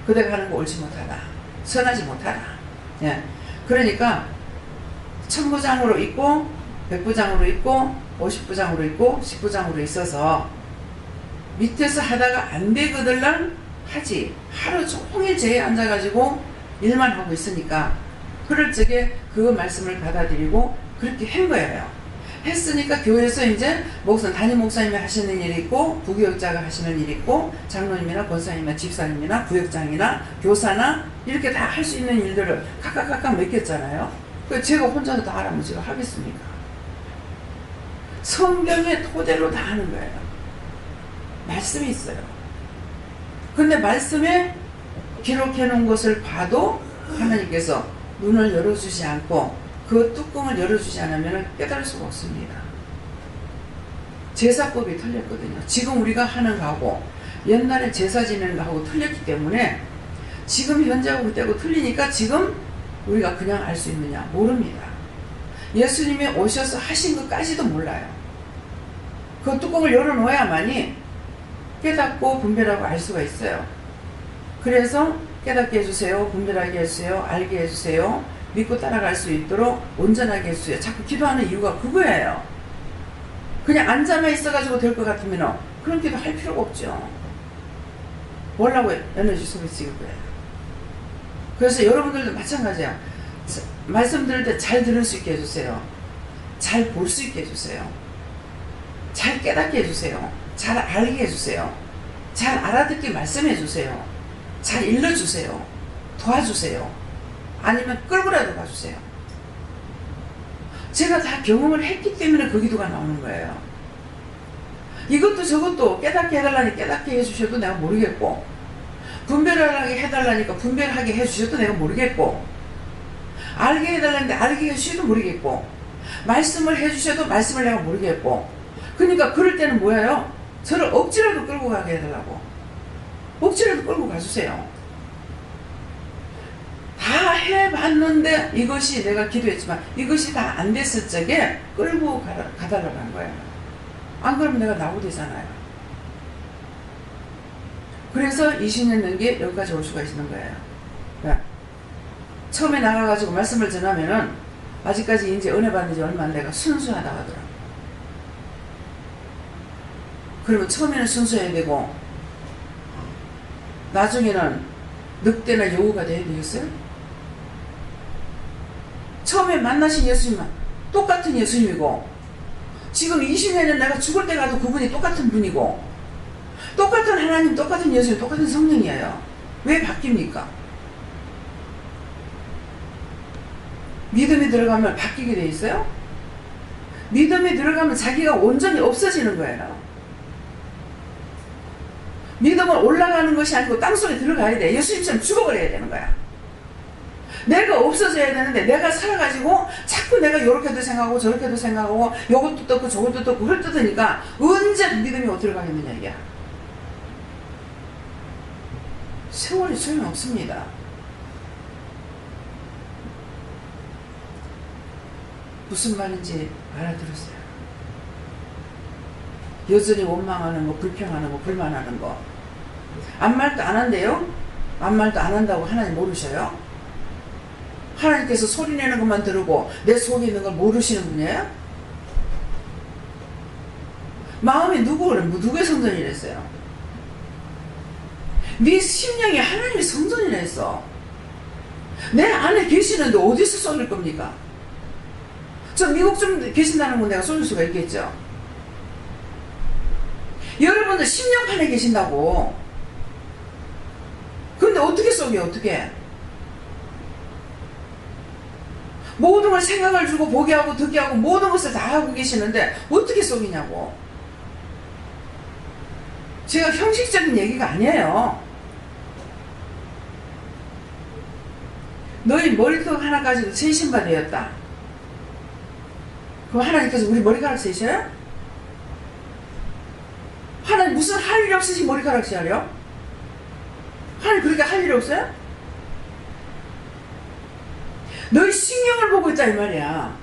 그대가 하는 거 옳지 못하다, 선하지 못하다. 예. 그러니까 천부장으로 있고 100부장으로 있고 50부장으로 있고 10부장으로 있어서 밑에서 하다가 안 되거들랑 하지, 하루 종일 제에 앉아가지고 일만 하고 있으니까 그럴 적에 그 말씀을 받아들이고 그렇게 한 거예요. 했으니까 교회에서 이제 담임 목사님이 하시는 일이 있고, 부교역자가 하시는 일이 있고, 장로님이나 권사님이나 집사님이나 부역장이나 교사나 이렇게 다 할 수 있는 일들을 각각 맡겼잖아요. 제가 혼자서 다 하라면 제가 하겠습니까? 성경의 토대로 다 하는 거예요. 말씀이 있어요. 근데 말씀에 기록해 놓은 것을 봐도 하나님께서 눈을 열어주지 않고 그 뚜껑을 열어주지 않으면 깨달을 수가 없습니다. 제사법이 틀렸거든요. 지금 우리가 하는 거하고 옛날에 제사 지내는 거하고 틀렸기 때문에 지금 현재하고 그때하고 틀리니까 지금 우리가 그냥 알 수 있느냐? 모릅니다. 예수님이 오셔서 하신 것까지도 몰라요. 그 뚜껑을 열어놓아야만이 깨닫고 분별하고 알 수가 있어요. 그래서 깨닫게 해주세요, 분별하게 해주세요, 알게 해주세요, 믿고 따라갈 수 있도록 온전하게 해주세요. 자꾸 기도하는 이유가 그거예요. 그냥 앉아만 있어가지고 될 것 같으면 그런 기도 할 필요가 없죠. 뭐라고 에너지 소비 찍을 거예요. 그래서 여러분들도 마찬가지야. 말씀 들을 때 잘 들을 수 있게 해주세요. 잘 볼 수 있게 해주세요. 잘 깨닫게 해주세요. 잘 알게 해주세요. 잘 알아듣게 말씀해 주세요. 잘 일러주세요. 도와주세요. 아니면 끌고라도 가주세요. 제가 다 경험을 했기 때문에 그 기도가 나오는 거예요. 이것도 저것도 깨닫게 해달라니 깨닫게 해주셔도 내가 모르겠고, 분별하게 해달라니까 분별하게 해주셔도 내가 모르겠고, 알게 해달라는데 알게 해주셔도 모르겠고, 말씀을 해주셔도 말씀을 내가 모르겠고. 그러니까 그럴 때는 뭐예요? 저를 억지라도 끌고 가게 해달라고. 억지라도 끌고 가주세요. 다 해봤는데 이것이, 내가 기도했지만 이것이 다 안 됐을 적에 끌고 가달라고 한 거예요. 안 그러면 내가 나오되잖아요. 그래서 20년 넘게 여기까지 올 수가 있는 거예요. 그러니까 처음에 나가가지고 말씀을 전하면은 아직까지 이제 은혜 받는 지 얼마 안 돼가 순수하다 하더라고요. 그러면 처음에는 순수해야 되고 나중에는 늑대나 여우가 돼야 되겠어요? 처음에 만나신 예수님은 똑같은 예수님이고, 지금 20년은 내가 죽을 때 가도 그분이 똑같은 분이고, 똑같은 하나님, 똑같은 예수님, 똑같은 성령이에요. 왜 바뀝니까? 믿음이 들어가면 바뀌게 돼 있어요? 믿음이 들어가면 자기가 온전히 없어지는 거예요. 믿음은 올라가는 것이 아니고 땅속에 들어가야 돼. 예수님처럼 죽어버려야 되는 거야. 내가 없어져야 되는데 내가 살아가지고 자꾸 내가 이렇게도 생각하고 저렇게도 생각하고 이것도 떴고 저것도 떴고 헐뜯으니까 언제 믿음이 어디로 가겠느냐 이게. 세월이 소용없습니다. 무슨 말인지 알아들었어요. 여전히 원망하는 거, 불평하는 거, 불만하는 거. 아무 말도 안 한대요? 아무 말도 안 한다고 하나님 모르셔요? 하나님께서 소리 내는 것만 들고 내 속에 있는 걸 모르시는 분이에요? 마음이 누구의 성전이랬어요? 네 심령이 하나님의 성전이라 했어. 내 안에 계시는데 어디서 쏠릴 겁니까? 저 미국 좀 계신다는 건 내가 쏠릴 수가 있겠죠? 여러분들 심령판에 계신다고. 근데 어떻게 속여? 어떻게? 모든 걸 생각을 주고 보게 하고 듣게 하고 모든 것을 다 하고 계시는데 어떻게 속이냐고. 제가 형식적인 얘기가 아니에요. 너희 머리털 하나까지도 세신바 되었다. 그럼 하나님께서 우리 머리카락 세셔요? 하나님 무슨 할 일 없으신 머리카락 세하려? 하나님 그렇게 할 일 없어요? 너희 신경을 보고 있다 이 말이야.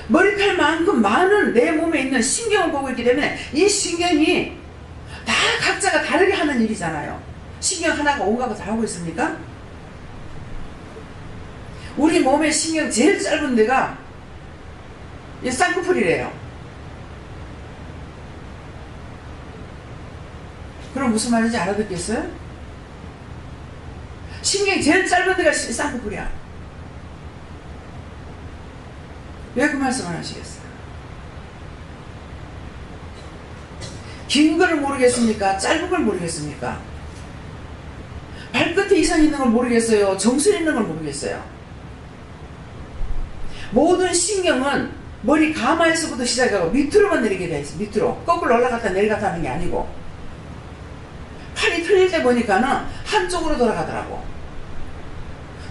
머리칼만큼 많은 내 몸에 있는 신경을 보고 있기 때문에 이 신경이 다 각자가 다르게 하는 일이잖아요. 신경 하나가 온갖 거 다 하고 있습니까? 우리 몸의 신경 제일 짧은 데가 이 쌍꺼풀이래요. 그럼 무슨 말인지 알아듣겠어요? 신경이 제일 짧은 데가 쌍꺼풀이야. 왜 그 말씀을 하시겠어요? 긴 거를 모르겠습니까? 짧은 걸 모르겠습니까? 발끝에 이상 있는 걸 모르겠어요? 정수리 있는 걸 모르겠어요? 모든 신경은 머리 가마에서부터 시작하고 밑으로만 내리게 돼 있어요. 밑으로. 거꾸로 올라갔다 내려갔다 하는 게 아니고. 팔이 틀릴 때 보니까는 한쪽으로 돌아가더라고.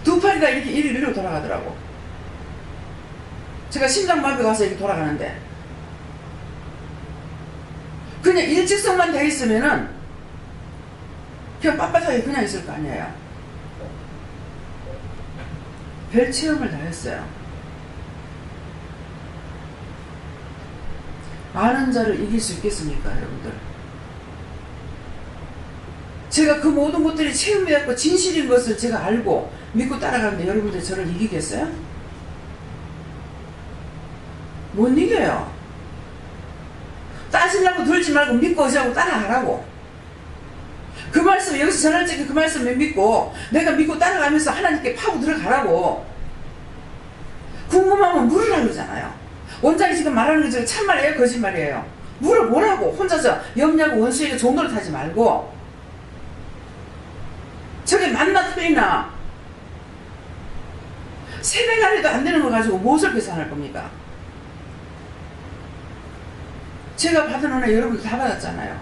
두 팔이 다 이렇게 이리로 돌아가더라고. 제가 심장마비 가서 이렇게 돌아가는데 그냥 일직선만 돼 있으면은 그냥 빳빳하게 그냥 있을 거 아니에요. 별 체험을 다 했어요. 아는 자를 이길 수 있겠습니까, 여러분들? 제가 그 모든 것들이 체험되었고 진실인 것을 제가 알고 믿고 따라가는데 여러분들이 저를 이기겠어요? 못 이겨요. 따지려고 들지 말고 믿고 의지하고 따라가라고. 그 말씀 여기서 전할 적에 그 말씀을 믿고 내가 믿고 따라가면서 하나님께 파고 들어가라고. 궁금하면 물으라고 그러잖아요. 원장이 지금 말하는 게 참말이에요? 거짓말이에요? 물어보라고. 혼자서 염려하고 원수에게 종노를 타지 말고. 저게 맞나 틀리나 세배가 해도 안 되는 거 가지고 무엇을 계산할 겁니까? 제가 받은 은혜 여러분들 다 받았잖아요.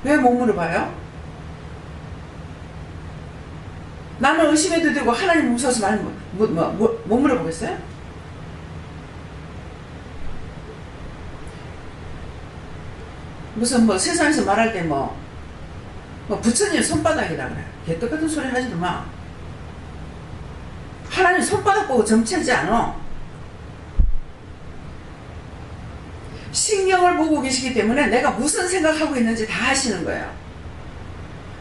왜 못 물어봐요? 나는 의심해도 되고 하나님 무서워서 못 물어보겠어요? 무슨 세상에서 말할 때 부처님 손바닥이라 그래. 개떡같은 소리 하지도 마. 하나님 손바닥 보고 점치지 않아. 신경을 보고 계시기 때문에 내가 무슨 생각하고 있는지 다 하시는 거예요.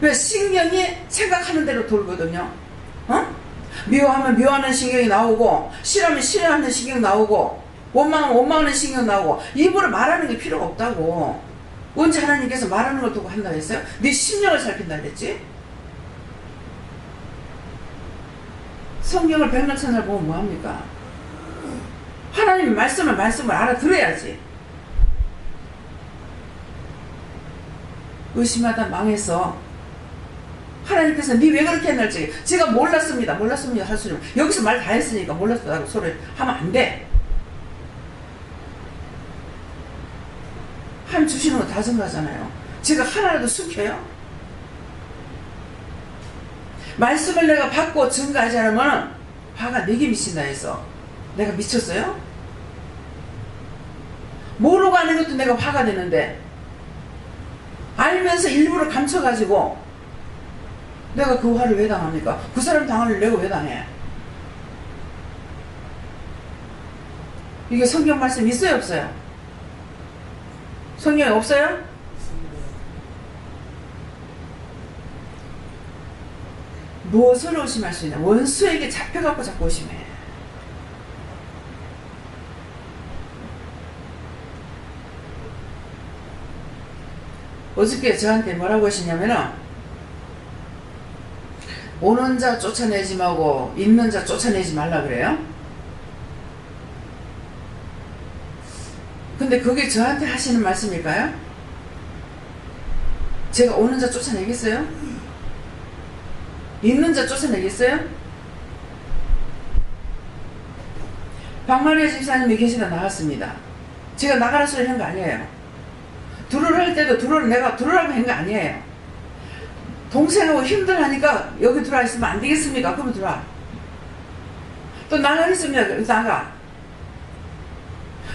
왜? 신경이 생각하는 대로 돌거든요. 미워하면 미워하는 신경이 나오고 싫어하면 싫어하는 신경 나오고 원망하면 원망하는 신경 나오고 입으로 말하는 게 필요가 없다고. 언제 하나님께서 말하는 걸 두고 한다고 했어요? 네 심령을 살핀다 그랬지? 성경을 백락천을 보면 뭐합니까? 하나님 말씀을 알아들어야지. 의심하다 망해서 하나님께서 니 왜 그렇게 했날지 제가 몰랐습니다 할 수는 여기서 말 다 했으니까 몰랐다고 소리 하면 안 돼. 하나님 주시는 거 다 증거하잖아요. 제가 하나라도 숨겨요? 말씀을 내가 받고 증거하지 않으면 화가 내게 미친다 해서 내가 미쳤어요? 모르고 하는 것도 내가 화가 되는데 알면서 일부러 감춰가지고 내가 그 화를 왜 당합니까? 그 사람 당할 일 내가 왜 당해? 이게 성경 말씀 있어요 없어요? 성경에 없어요? 무엇을 의심할 수 있냐? 원수에게 잡혀갖고 자꾸 의심해. 어저께 저한테 뭐라고 하시냐면은 오는 자 쫓아내지 말고 있는 자 쫓아내지 말라 그래요. 근데 근데 그게 저한테 하시는 말씀일까요? 제가 오는 자 쫓아내겠어요? 있는 자 쫓아내겠어요? 박마리아 집사님이 계시다 나갔습니다. 제가 나가라 소리 한 거 아니에요. 들어오라 할 때도 내가 들어오라고 한 거 아니에요. 동생하고 힘들하니까 여기 들어와 있으면 안 되겠습니까? 그러면 들어와. 또 나가겠습니다. 나가.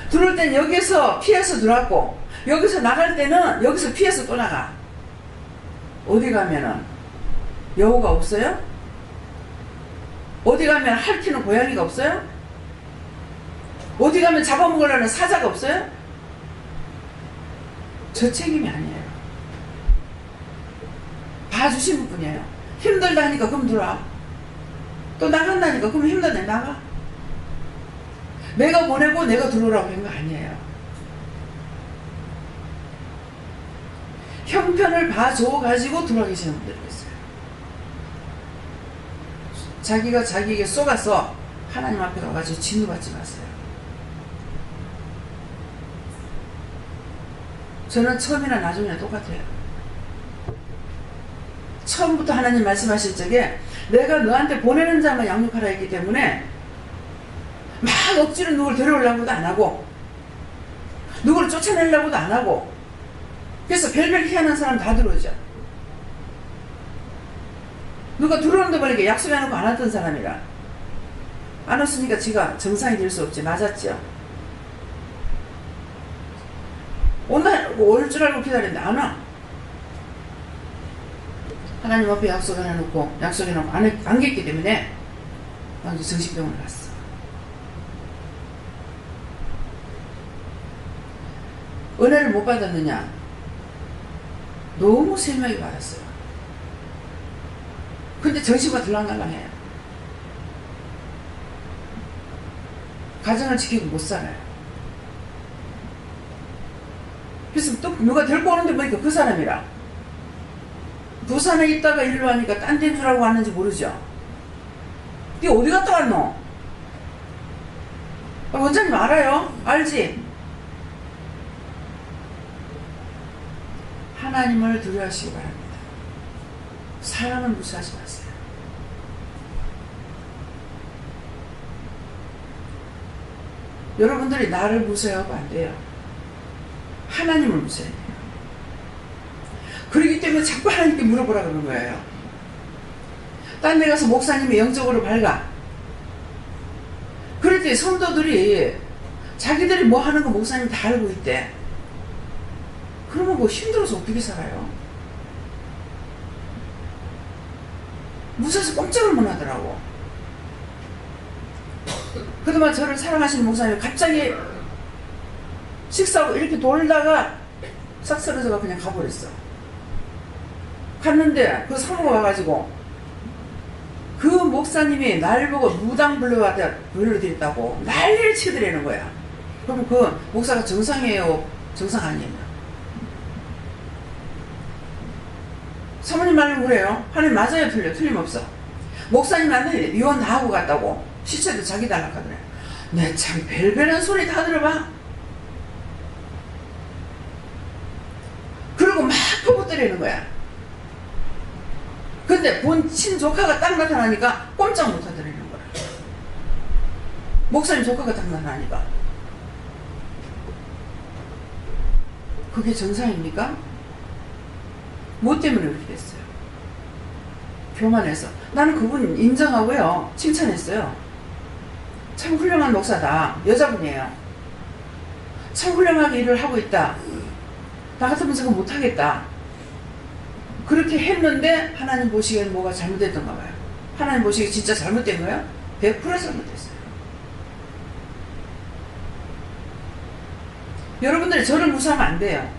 들어올 땐 여기서 피해서 들어왔고, 여기서 나갈 때는 여기서 피해서 또 나가. 어디 가면은 여우가 없어요? 어디 가면 핥히는 고양이가 없어요? 어디 가면 잡아먹으려는 사자가 없어요? 저 책임이 아니에요. 봐주시는 분이에요. 힘들다 하니까 그럼 들어와. 또 나간다니까 그럼 힘들다 나가. 내가 보내고 내가 들어오라고 한 거 아니에요. 형편을 봐줘가지고 들어와 계시는 분들이 있어요. 자기가 자기에게 쏘가서 하나님 앞에 가가지고 진노받지 마세요. 저는 처음이나 나중이나 똑같아요. 처음부터 하나님 말씀하실 적에 내가 너한테 보내는 자만 양육하라 했기 때문에 막 억지로 누굴 데려오려고도 안 하고 누구를 쫓아내려고도 안 하고 그래서 별별 희한한 사람 다 들어오죠. 누가 들어오는데 보니까 약속해놓고 안 왔던 사람이라 안 왔으니까 지가 정상이 될 수 없지. 맞았죠. 올 줄 알고 기다렸는데 안 와. 하나님 앞에 약속 해놓고 안 겠기 때문에 완전 정신병원을 갔어. 은혜를 못 받았느냐? 너무 세명이 받았어요. 근데 정신과 들랑달랑해요. 가정을 지키고 못 살아요. 그래서 또 누가 데리고 오는데 보니까 그 사람이라. 부산에 있다가 일로 하니까 딴 데인 줄 알고 왔는지 모르죠. 니 어디 갔다 왔노? 원장님 알아요? 알지? 하나님을 두려워하시기 바랍니다. 사람을 무시하지 마세요. 여러분들이 나를 무시하고 안 돼요. 하나님을 무시해야 돼요. 그렇기 때문에 자꾸 하나님께 물어보라 그러는 거예요. 딴 데 가서 목사님이 영적으로 밝아. 그랬더니 성도들이 자기들이 뭐 하는 거 목사님 다 알고 있대. 그러면 뭐 힘들어서 어떻게 살아요? 무서워서 꼼짝을 못 하더라고. 그동안 저를 사랑하시는 목사님이 갑자기 식사하고 이렇게 돌다가 싹 쓰러져가 그냥 가버렸어. 갔는데 그 사모가 와가지고 그 목사님이 날 보고 무당 불러드렸다고 난리를 치더라는 거야. 그럼 그 목사가 정상이에요? 정상 아니에요? 사모님 말은 그래요. 하나님 맞아요? 틀림없어. 목사님한테 이혼 다 하고 갔다고. 시체도 자기 달락하더래. 내 참 별별한 소리 다 들어봐. 그리고 막 퍼붓더라는 거야. 근데 본 친조카가 딱 나타나니까 꼼짝 못 하더라는 거야. 목사님 조카가 딱 나타나니까. 그게 정상입니까? 뭐 때문에 그렇게 됐어요? 교만해서. 나는 그분 인정하고요. 칭찬했어요. 참 훌륭한 목사다. 여자분이에요. 참 훌륭하게 일을 하고 있다. 나 같으면 저거 못하겠다. 그렇게 했는데 하나님 보시기에는 뭐가 잘못됐던가 봐요. 하나님 보시기에 진짜 잘못된 거예요? 100% 잘못됐어요. 여러분들이 저를 무시하면 안 돼요.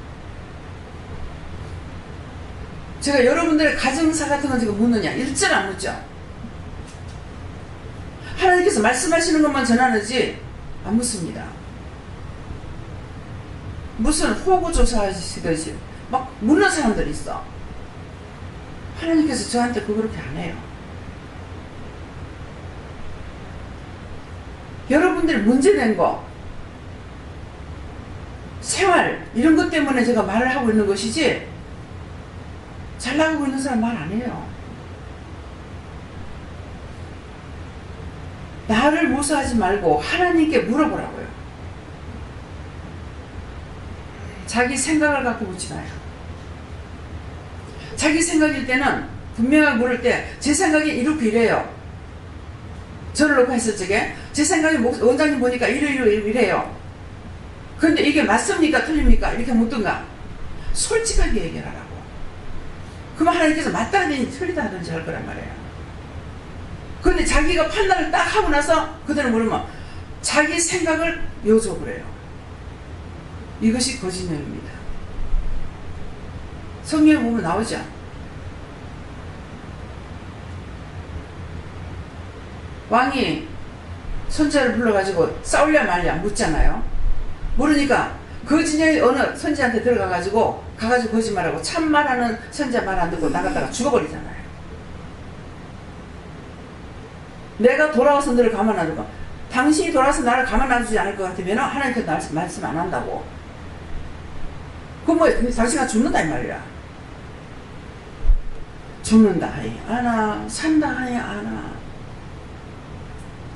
제가 여러분들의 가정사 같은 건 지금 묻느냐? 일절 안 묻죠? 하나님께서 말씀하시는 것만 전하는지 안 묻습니다. 무슨 호구조사하시듯이 막 묻는 사람들이 있어. 하나님께서 저한테 그렇게 안 해요. 여러분들이 문제낸 거 생활 이런 것 때문에 제가 말을 하고 있는 것이지 잘 나가고 있는 사람 말 안 해요. 나를 모사하지 말고 하나님께 물어보라고요. 자기 생각을 갖고 묻지 마요. 자기 생각일 때는 분명하게 물을 때 제 생각이 이렇게 이래요. 저를 놓고 했을 적에 제 생각이 원장님 보니까 이래요. 그런데 이게 맞습니까? 틀립니까? 이렇게 묻든가 솔직하게 얘기를 하라고. 그러면 하나님께서 맞다 하든지 틀리다 하든지 할 거란 말이에요. 그런데 자기가 판단을 딱 하고 나서 그대로 물으면 자기 생각을 요적을 해요. 이것이 거짓말입니다. 성경에 보면 나오죠. 왕이 선지자를 불러가지고 싸울랴 말랴 묻잖아요. 모르니까 그 진영이 어느 선지자한테 들어가가지고 거짓말하고 참말하는 선지자 말 안 듣고 나갔다가 죽어버리잖아요. 내가 돌아와서 너를 가만 안 두고 당신이 돌아와서 나를 가만 안 두지 않을 것 같으면 하나님께서 말씀 안 한다고. 그럼 뭐 당신가 죽는다 이 말이야. 죽는다 하니 아나 산다 하니 아나.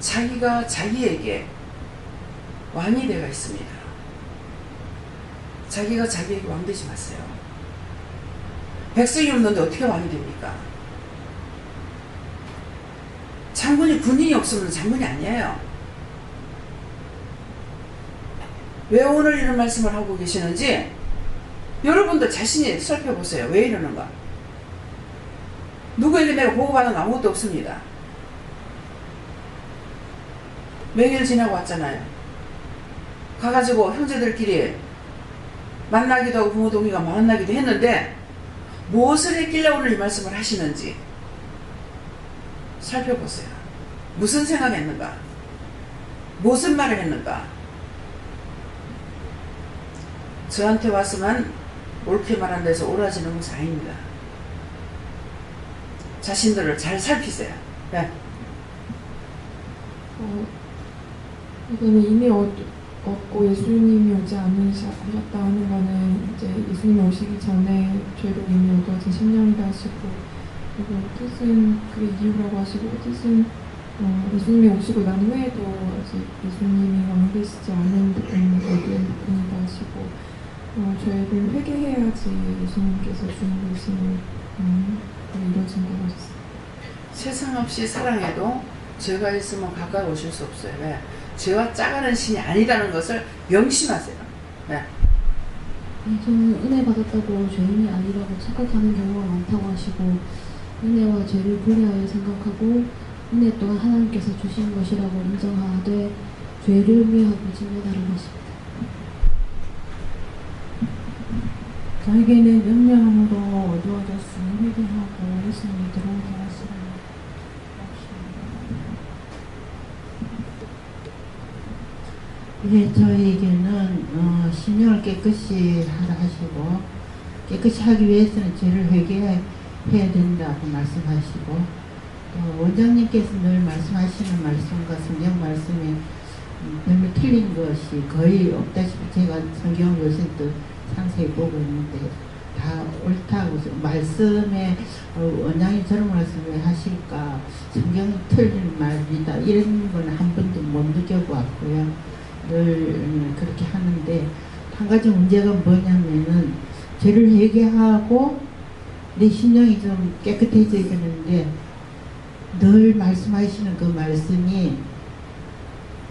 자기가 자기에게 왕이 되어 있습니다. 자기가 자기에게 왕 되지 마세요. 백성이 없는데 어떻게 왕이 됩니까? 장군이 군인이 없으면 장군이 아니에요. 왜 오늘 이런 말씀을 하고 계시는지 여러분도 자신이 살펴보세요. 왜 이러는가? 누구에게 내가 보고받은 아무것도 없습니다. 몇 년 지나고 왔잖아요. 가가지고 형제들끼리 만나기도 하고 부모 동기가 만나기도 했는데 무엇을 했길래 오늘 이 말씀을 하시는지 살펴보세요. 무슨 생각했는가? 무슨 말을 했는가? 저한테 왔으면 옳게 말한 데서 옳아지는 것이 아닙니다. 자신들을 잘 살피세요. 네. 이거는 이미 없고 예수님이 오지 않으셨다 하는 거는 이제 예수님 오시기 전에 죄로 이미 얻어진 심령이다 하시고, 그리고 뜻은 그게 이유라고 하시고, 뜻은 예수님이 오시고 난 후에도 아직 예수님이 왕 되시지 않은 부분이 얻은 부분이다 하시고, 죄를 회개해야지 예수님께서 주인 되시는 이루어진 것 같습니다. 세상 없이 사랑해도 죄가 있으면 가까이 오실 수 없어요. 왜? 죄와 짜가는 신이 아니라는 것을 명심하세요. 네. 저는 은혜 받았다고 죄인이 아니라고 착각하는 경우가 많다고 하시고, 은혜와 죄를 분리하여 생각하고 은혜 또한 하나님께서 주신 것이라고 인정하되 죄를 미워하고 진멸하는 것입니다. 저에게는 명령으로 어두워졌으니 회개하고 예수님이 들어오게 하시라. 예, 저에게는 심령을 깨끗이 하라 하시고, 깨끗이 하기 위해서는 죄를 회개해야 된다고 말씀하시고, 원장님께서 늘 말씀하시는 말씀과 성경 말씀이 별로 틀린 것이 거의 없다시피 제가 성경을 요새 또 상세히 보고 있는데 다 옳다고, 말씀에 원장님 저런 말씀을 하실까, 성경이 틀린 말이다 이런 건 한 번도 못 느껴보았고요. 늘 그렇게 하는데, 한 가지 문제가 뭐냐면은 죄를 회개하고 내 심령이 좀 깨끗해져야 되는데 늘 말씀하시는 그 말씀이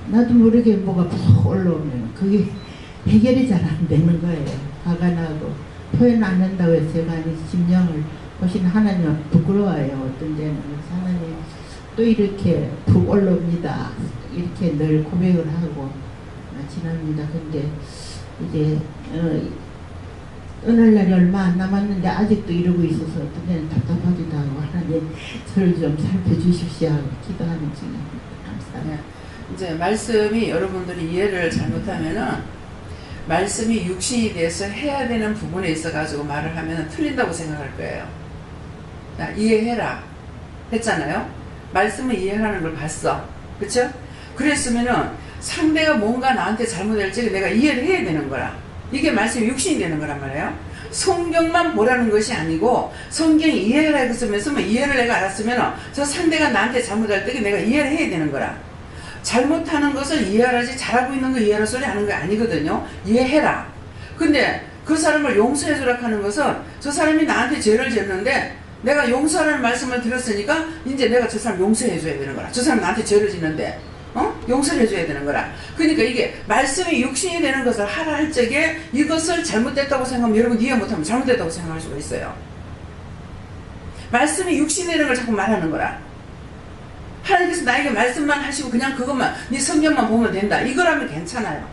나도 모르게 뭐가 푹 올라오면 그게 해결이 잘 안 되는 거예요. 화가 나고 표현 안 한다고 해서 제가 심령을 보시는 하나님은 부끄러워요. 어떤 데는 하나님 또 이렇게 푹 올라옵니다. 이렇게 늘 고백을 하고 지납니다. 근데 이제 오늘날이 얼마 안 남았는데 아직도 이러고 있어서 어떤 데는 답답하기도 하고, 하나님 저를 좀 살펴주십시오 하고 기도하는 중입니다. 감사합니다. 이제 말씀이 여러분들이 이해를 잘못하면은 말씀이 육신이 돼서 해야 되는 부분에 있어 가지고 말을 하면 틀린다고 생각할 거예요. 자, 이해해라 했잖아요. 말씀을 이해하는 걸 봤어. 그쵸? 그랬으면은 상대가 뭔가 나한테 잘못할지 내가 이해를 해야 되는 거야. 이게 말씀이 육신이 되는 거란 말이에요. 성경만 보라는 것이 아니고 성경이 이해를 해서 이해를 내가 알았으면 저 상대가 나한테 잘못할 때 내가 이해를 해야 되는 거라. 잘못하는 것을 이해하라지 잘하고 있는 거 이해하라 소리 하는 거 아니거든요. 이해해라. 근데 그 사람을 용서해 주라 하는 것은 저 사람이 나한테 죄를 짓는데 내가 용서하라는 말씀을 들었으니까 이제 내가 저 사람 용서해 줘야 되는 거라. 저 사람 나한테 죄를 짓는데 용서를 해줘야 되는 거라. 그러니까 이게 말씀이 육신이 되는 것을 하라 할 적에 이것을 잘못됐다고 생각하면 여러분 이해 못하면 잘못됐다고 생각할 수가 있어요. 말씀이 육신이 되는 걸 자꾸 말하는 거라. 하나님께서 나에게 말씀만 하시고 그냥 그것만 네 성경만 보면 된다 이거라면 괜찮아요.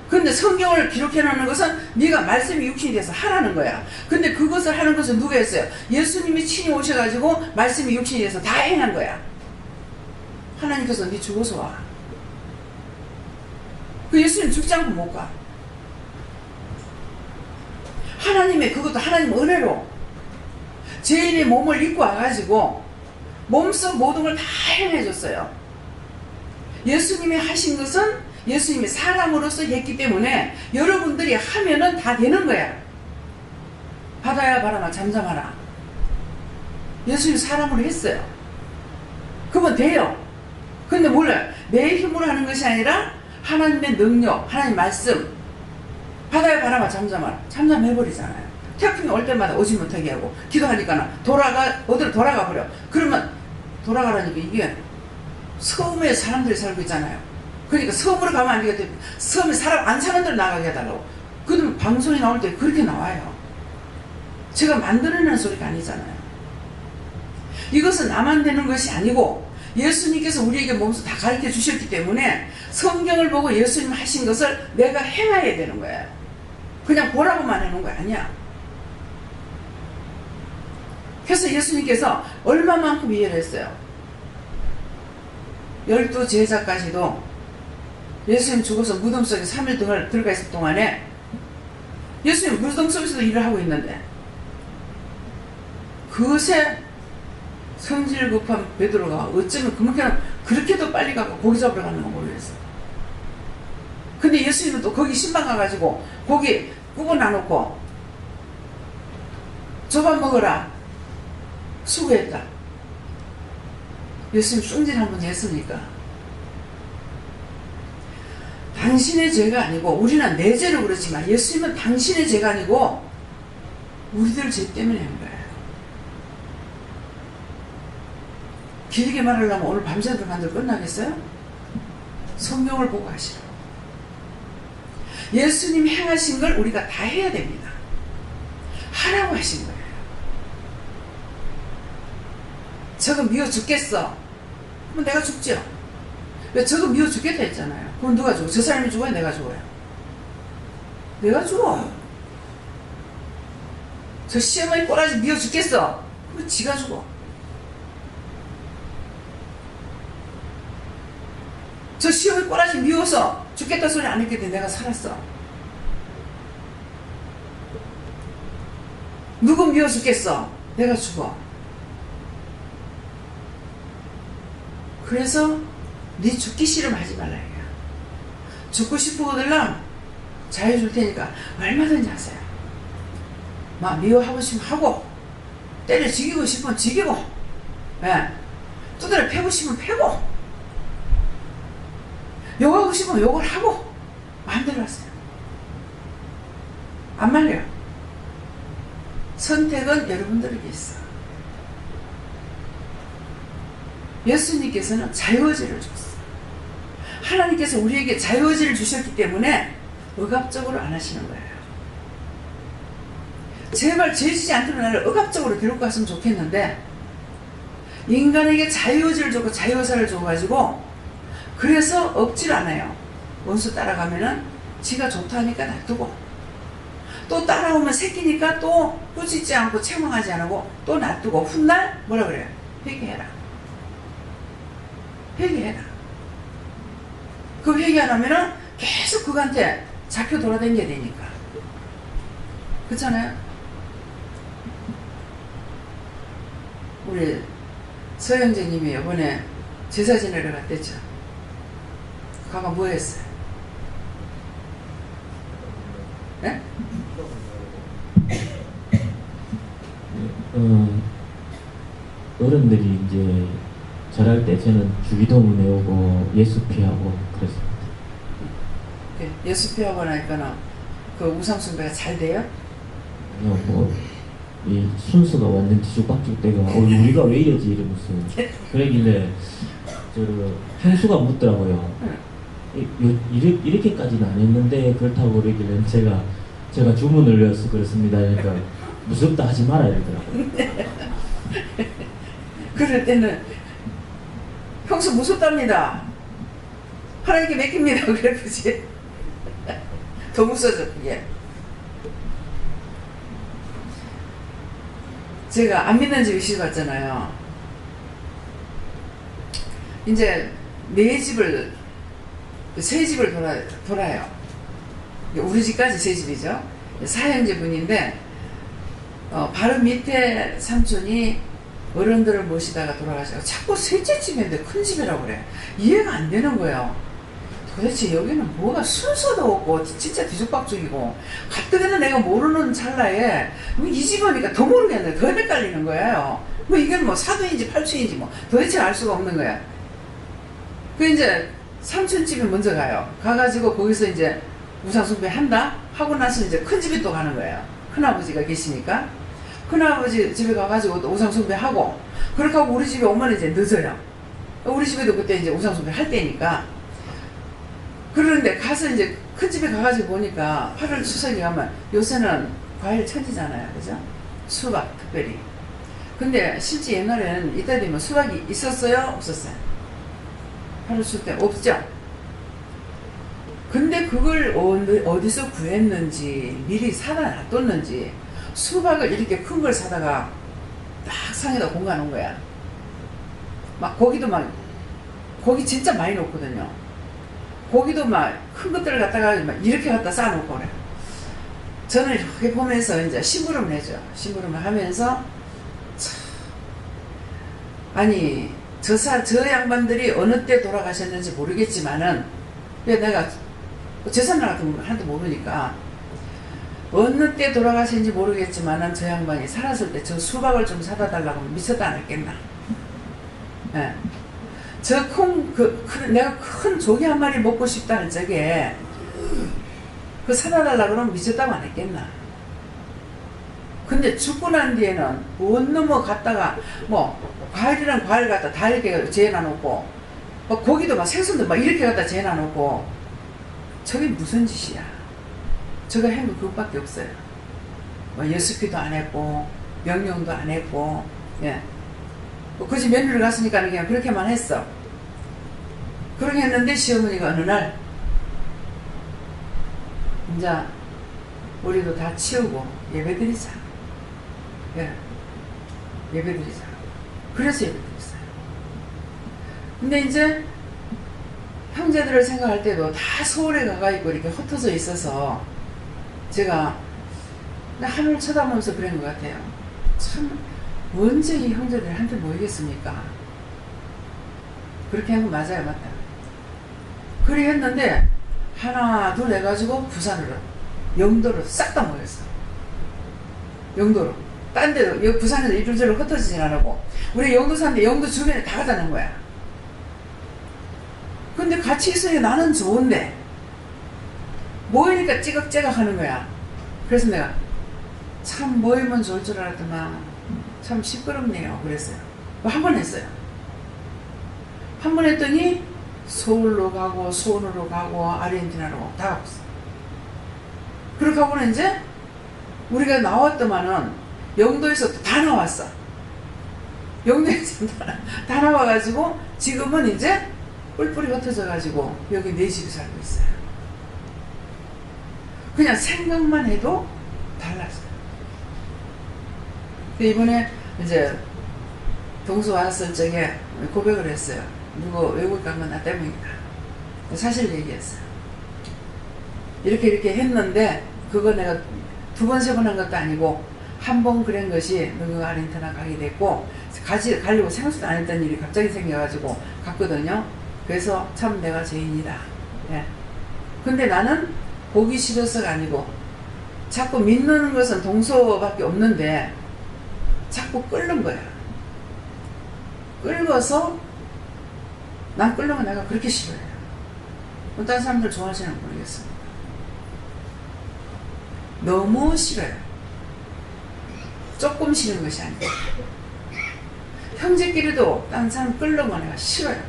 근데 성경을 기록해 놓는 것은 네가 말씀이 육신이 돼서 하라는 거야. 근데 그것을 하는 것은 누가 했어요? 예수님이 친히 오셔가지고 말씀이 육신이 돼서 다 행한 거야. 하나님께서 네 죽어서 와. 그 예수님 죽지 않고 못 가. 하나님의 그것도 하나님 은혜로 죄인의 몸을 입고 와가지고 몸속 모든 걸 다 행해줬어요. 예수님이 하신 것은 예수님이 사람으로서 했기 때문에 여러분들이 하면은 다 되는 거야. 바다야 바람아 잠잠하라. 예수님이 사람으로 했어요. 그러면 돼요. 근데 몰라요. 내 힘으로 하는 것이 아니라 하나님의 능력, 하나님 말씀. 바다야 바람아 잠잠하라. 잠잠해버리잖아요. 태풍이 올 때마다 오지 못하게 하고 기도하니까 어디로 돌아가 버려. 그러면 돌아가라니까 이게 섬에 사람들이 살고 있잖아요. 그러니까 섬으로 가면 안 되겠다. 섬에 사람 안 사는 데로 나가게 해달라고. 그러면 방송이 나올 때 그렇게 나와요. 제가 만들어내는 소리가 아니잖아요. 이것은 나만 되는 것이 아니고 예수님께서 우리에게 몸소 다 가르쳐 주셨기 때문에 성경을 보고 예수님 하신 것을 내가 행해야 되는 거예요. 그냥 보라고만 해놓은 거 아니야. 그래서 예수님께서 얼마만큼 이해를 했어요. 12 제자까지도 예수님 죽어서 무덤 속에 3일 동안 들어가 있을 동안에 예수님 무덤 속에서도 일을 하고 있는데 그것에 성질 급한 베드로가 어쩌면 그렇게도 빨리 가고 고기 잡으러 가는 건 모르겠어. 근데 예수님은 또 거기 신방 가가지고 고기 구워 놔놓고 저밥 먹어라 수고했다. 예수님 승질 한번 했으니까 당신의 죄가 아니고 우리는 내 죄로 그렇지만 예수님은 당신의 죄가 아니고 우리들 죄 때문에 한 거예요. 길게 말하려면 오늘 밤새도록 한들 끝나겠어요? 성경을 보고 하시라고. 예수님 행하신 걸 우리가 다 해야 됩니다. 하라고 하신 거예요. 저거 미워 죽겠어. 그럼 내가 죽죠. 왜 저거 미워 죽겠다 했잖아요. 그럼 누가 죽어? 저 사람이 죽어요? 내가 죽어요? 내가 죽어. 저 시어머니 꼬라지 미워 죽겠어. 그럼 지가 죽어. 저 시어머니 꼬라지 미워서 죽겠다 소리 안 했기 때문에 내가 살았어. 누구 미워 죽겠어? 내가 죽어. 그래서 네 죽기 싫으면 하지 말라 이거야. 죽고 싶으거든 자유 줄 테니까 얼마든지 하세요. 막 미워하고 싶으면 하고 때려 죽이고 싶으면 죽이고 두드려 패고 싶으면 패고 욕하고 싶으면 욕을 하고 마음대로 하세요. 안 말려요. 선택은 여러분들에게 있어. 예수님께서는 자유의지를 줬어요. 하나님께서 우리에게 자유의지를 주셨기 때문에 억압적으로 안 하시는 거예요. 제발 죄지지 않도록 나를 억압적으로 데리고 갔으면 좋겠는데 인간에게 자유의지를 주고 자유의사를 줘가지고 그래서 억지를 안 해요. 원수 따라가면은 지가 좋다니까 놔두고 또 따라오면 새끼니까 또 꾸짖지 않고 책망하지 않고 또 놔두고 훗날 뭐라 그래요? 회개해라. 회개해라. 그 회개 안 하면은 계속 그한테 잡혀 돌아다녀야 되니까. 그렇잖아요? 우리 서영재님이 이번에 제사 지내러 갔댔죠. 가가 뭐 했어요? 예? 어른들이 이제 절할 때 저는 주기도문 외우고 예수피하고 그랬습니다. 예수피하고 나니까는 그 우상숭배가 잘 돼요? 그냥 이 순서가 완전 뒤죽박죽 되가 우리가 왜 이러지 이러면서 그러길래 저 형수가 묻더라고요. 이렇게까지는 안 했는데 그렇다고 그러길래 제가 주문을 외워서 그렇습니다. 그러니까 무섭다 하지 마라 이러더라고요. 그럴 때는 형수 무섭답니다. 하나님께 맡깁니다. 그래 보지. 더 무서워져 그게. 제가 안 믿는 집에 시집 갔잖아요. 이제 네 집을 세 집을 돌아요. 우리 집까지 세 집이죠. 사형제 분인데 바로 밑에 삼촌이 어른들을 모시다가 돌아가셔서 자꾸 셋째 집인데 큰 집이라고 그래. 이해가 안 되는 거예요. 도대체 여기는 뭐가 순서도 없고 진짜 뒤죽박죽이고 가뜩이나 내가 모르는 찰나에 이 집 오니까 더 모르겠네. 더 헷갈리는 거예요. 뭐 이게 뭐 사도인지 팔촌인지 뭐 도대체 알 수가 없는 거야. 그 이제 삼촌 집에 먼저 가요. 가가지고 거기서 이제 우상숭배 한다 하고 나서 이제 큰 집에 또 가는 거예요. 큰아버지가 계시니까 큰아버지 집에 가가지고 또 우상숭배 하고 그렇게 하고 우리 집에 오면 이제 늦어요. 우리 집에도 그때 이제 우상숭배 할 때니까. 그런데 가서 이제 큰 집에 가가지고 보니까 8월 추석에 가면 요새는 과일 천지잖아요. 그죠? 수박 특별히. 근데 실제 옛날에는 이때 되면 수박이 있었어요? 없었어요? 8월 추석 때 없죠? 근데 그걸 어디서 구했는지 미리 사다 놔뒀는지 수박을 이렇게 큰 걸 사다가 딱 상에다 공가 놓은 거야. 막 고기도 막 고기 진짜 많이 넣거든요. 고기도 막 큰 것들을 갖다가 막 이렇게 갖다 쌓아놓고 그래. 저는 이렇게 보면서 이제 심부름을 내죠. 심부름을 하면서 참, 아니 저 양반들이 어느 때 돌아가셨는지 모르겠지만은 내가 재산을 하나도 모르니까 어느 때 돌아가셨는지 모르겠지만은 저 양반이 살았을 때 저 수박을 좀 사다 달라고 하면 미쳤다 안 했겠나. 예. 내가 큰 조개 한 마리 먹고 싶다는 적에 그 사다 달라고 그러면 미쳤다고 안 했겠나. 근데 죽고 난 뒤에는 원 넘어 갔다가 뭐 과일이랑 과일 갖다 다 이렇게 재놔놓고 막 고기도 막 생선도 막 이렇게 갖다 재놔놓고 저게 무슨 짓이야. 저거 한 거 그것밖에 없어요. 뭐 예수기도 안 했고 명령도 안 했고 예. 그 집 며느리를 갔으니까 그냥 그렇게만 했어. 그렇게 했는데 시어머니가 어느 날 이제 우리도 다 치우고 예배드리자. 예. 예배드리자. 그래서 예배드렸어요. 근데 이제 형제들을 생각할 때도 다 서울에 가가 있고 이렇게 흩어져 있어서 제가 하늘을 쳐다보면서 그런 것 같아요. 참 언제 이 형제들이 한테 모이겠습니까? 그렇게 한 거 맞아요, 맞다. 그래 했는데 하나 둘 해가지고 부산으로 영도로 싹 다 모였어. 영도로. 딴 데로 여기 부산에서 이리저리 흩어지진 않고 우리 영도 사는데 영도 주변에 다 가다 놓은 거야. 근데 같이 있으니 나는 좋은데 모이니까 찌각찌각 하는 거야. 그래서 내가 참 모이면 좋을 줄 알았더만 참 시끄럽네요. 그랬어요. 한 번 했어요. 한 번 했더니 서울로 가고 수원으로 가고 아르헨티나로 다 가봤어. 그렇게 하고는 이제 우리가 나왔더만은 영도에서 다 나왔어. 영도에서 다 나와가지고 지금은 이제 뿔뿔이 흩어져가지고 여기 네 집이 살고 있어요. 그냥 생각만 해도 달랐어요. 이번에 이제 동수 왔을 적에 고백을 했어요. 누구 외국 간 건 나 때문이다. 사실 얘기했어요. 이렇게 했는데 그거 내가 두 번 세 번 한 것도 아니고 한 번 그런 것이 누구 아르헨티나 가게 됐고 가려고 생각도 안 했던 일이 갑자기 생겨가지고 갔거든요. 그래서 참 내가 죄인이다. 예. 근데 나는 보기 싫어서가 아니고 자꾸 믿는 것은 동서밖에 없는데 자꾸 끓는 거야. 끓어서 난 끓는 거 내가 그렇게 싫어해요. 다른 사람들 좋아하시는 건 모르겠습니다. 너무 싫어요. 조금 싫은 것이 아니고 형제끼리도 다른 사람 끓는 거 내가 싫어요.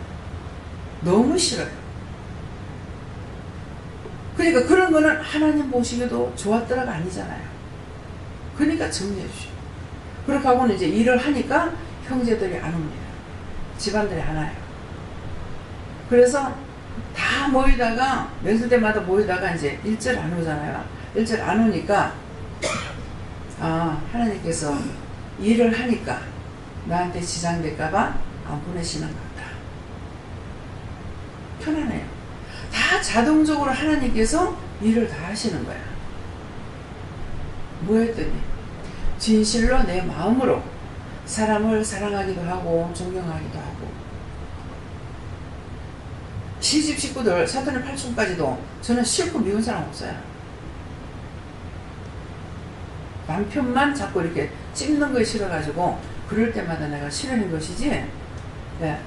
너무 싫어요. 그러니까 그런 거는 하나님 보시기에도 좋았더라가 아니잖아요. 그러니까 정리해 주시고 그렇게 하고는 이제 일을 하니까 형제들이 안 옵니다. 집안들이 안 와요. 그래서 다 모이다가 명절 때마다 모이다가 이제 일절 안 오잖아요. 일절 안 오니까 하나님께서 일을 하니까 나한테 지장될까봐 안 보내시는 것 같다. 편안해요. 다 자동적으로 하나님께서 일을 다 하시는 거야. 뭐 했더니 진실로 내 마음으로 사람을 사랑하기도 하고 존경하기도 하고 시집 식구들 사돈의 팔촌까지도 저는 싫고 미운 사람 없어요. 남편만 자꾸 이렇게 찝는 거 싫어가지고 그럴 때마다 내가 싫어하는 것이지 네.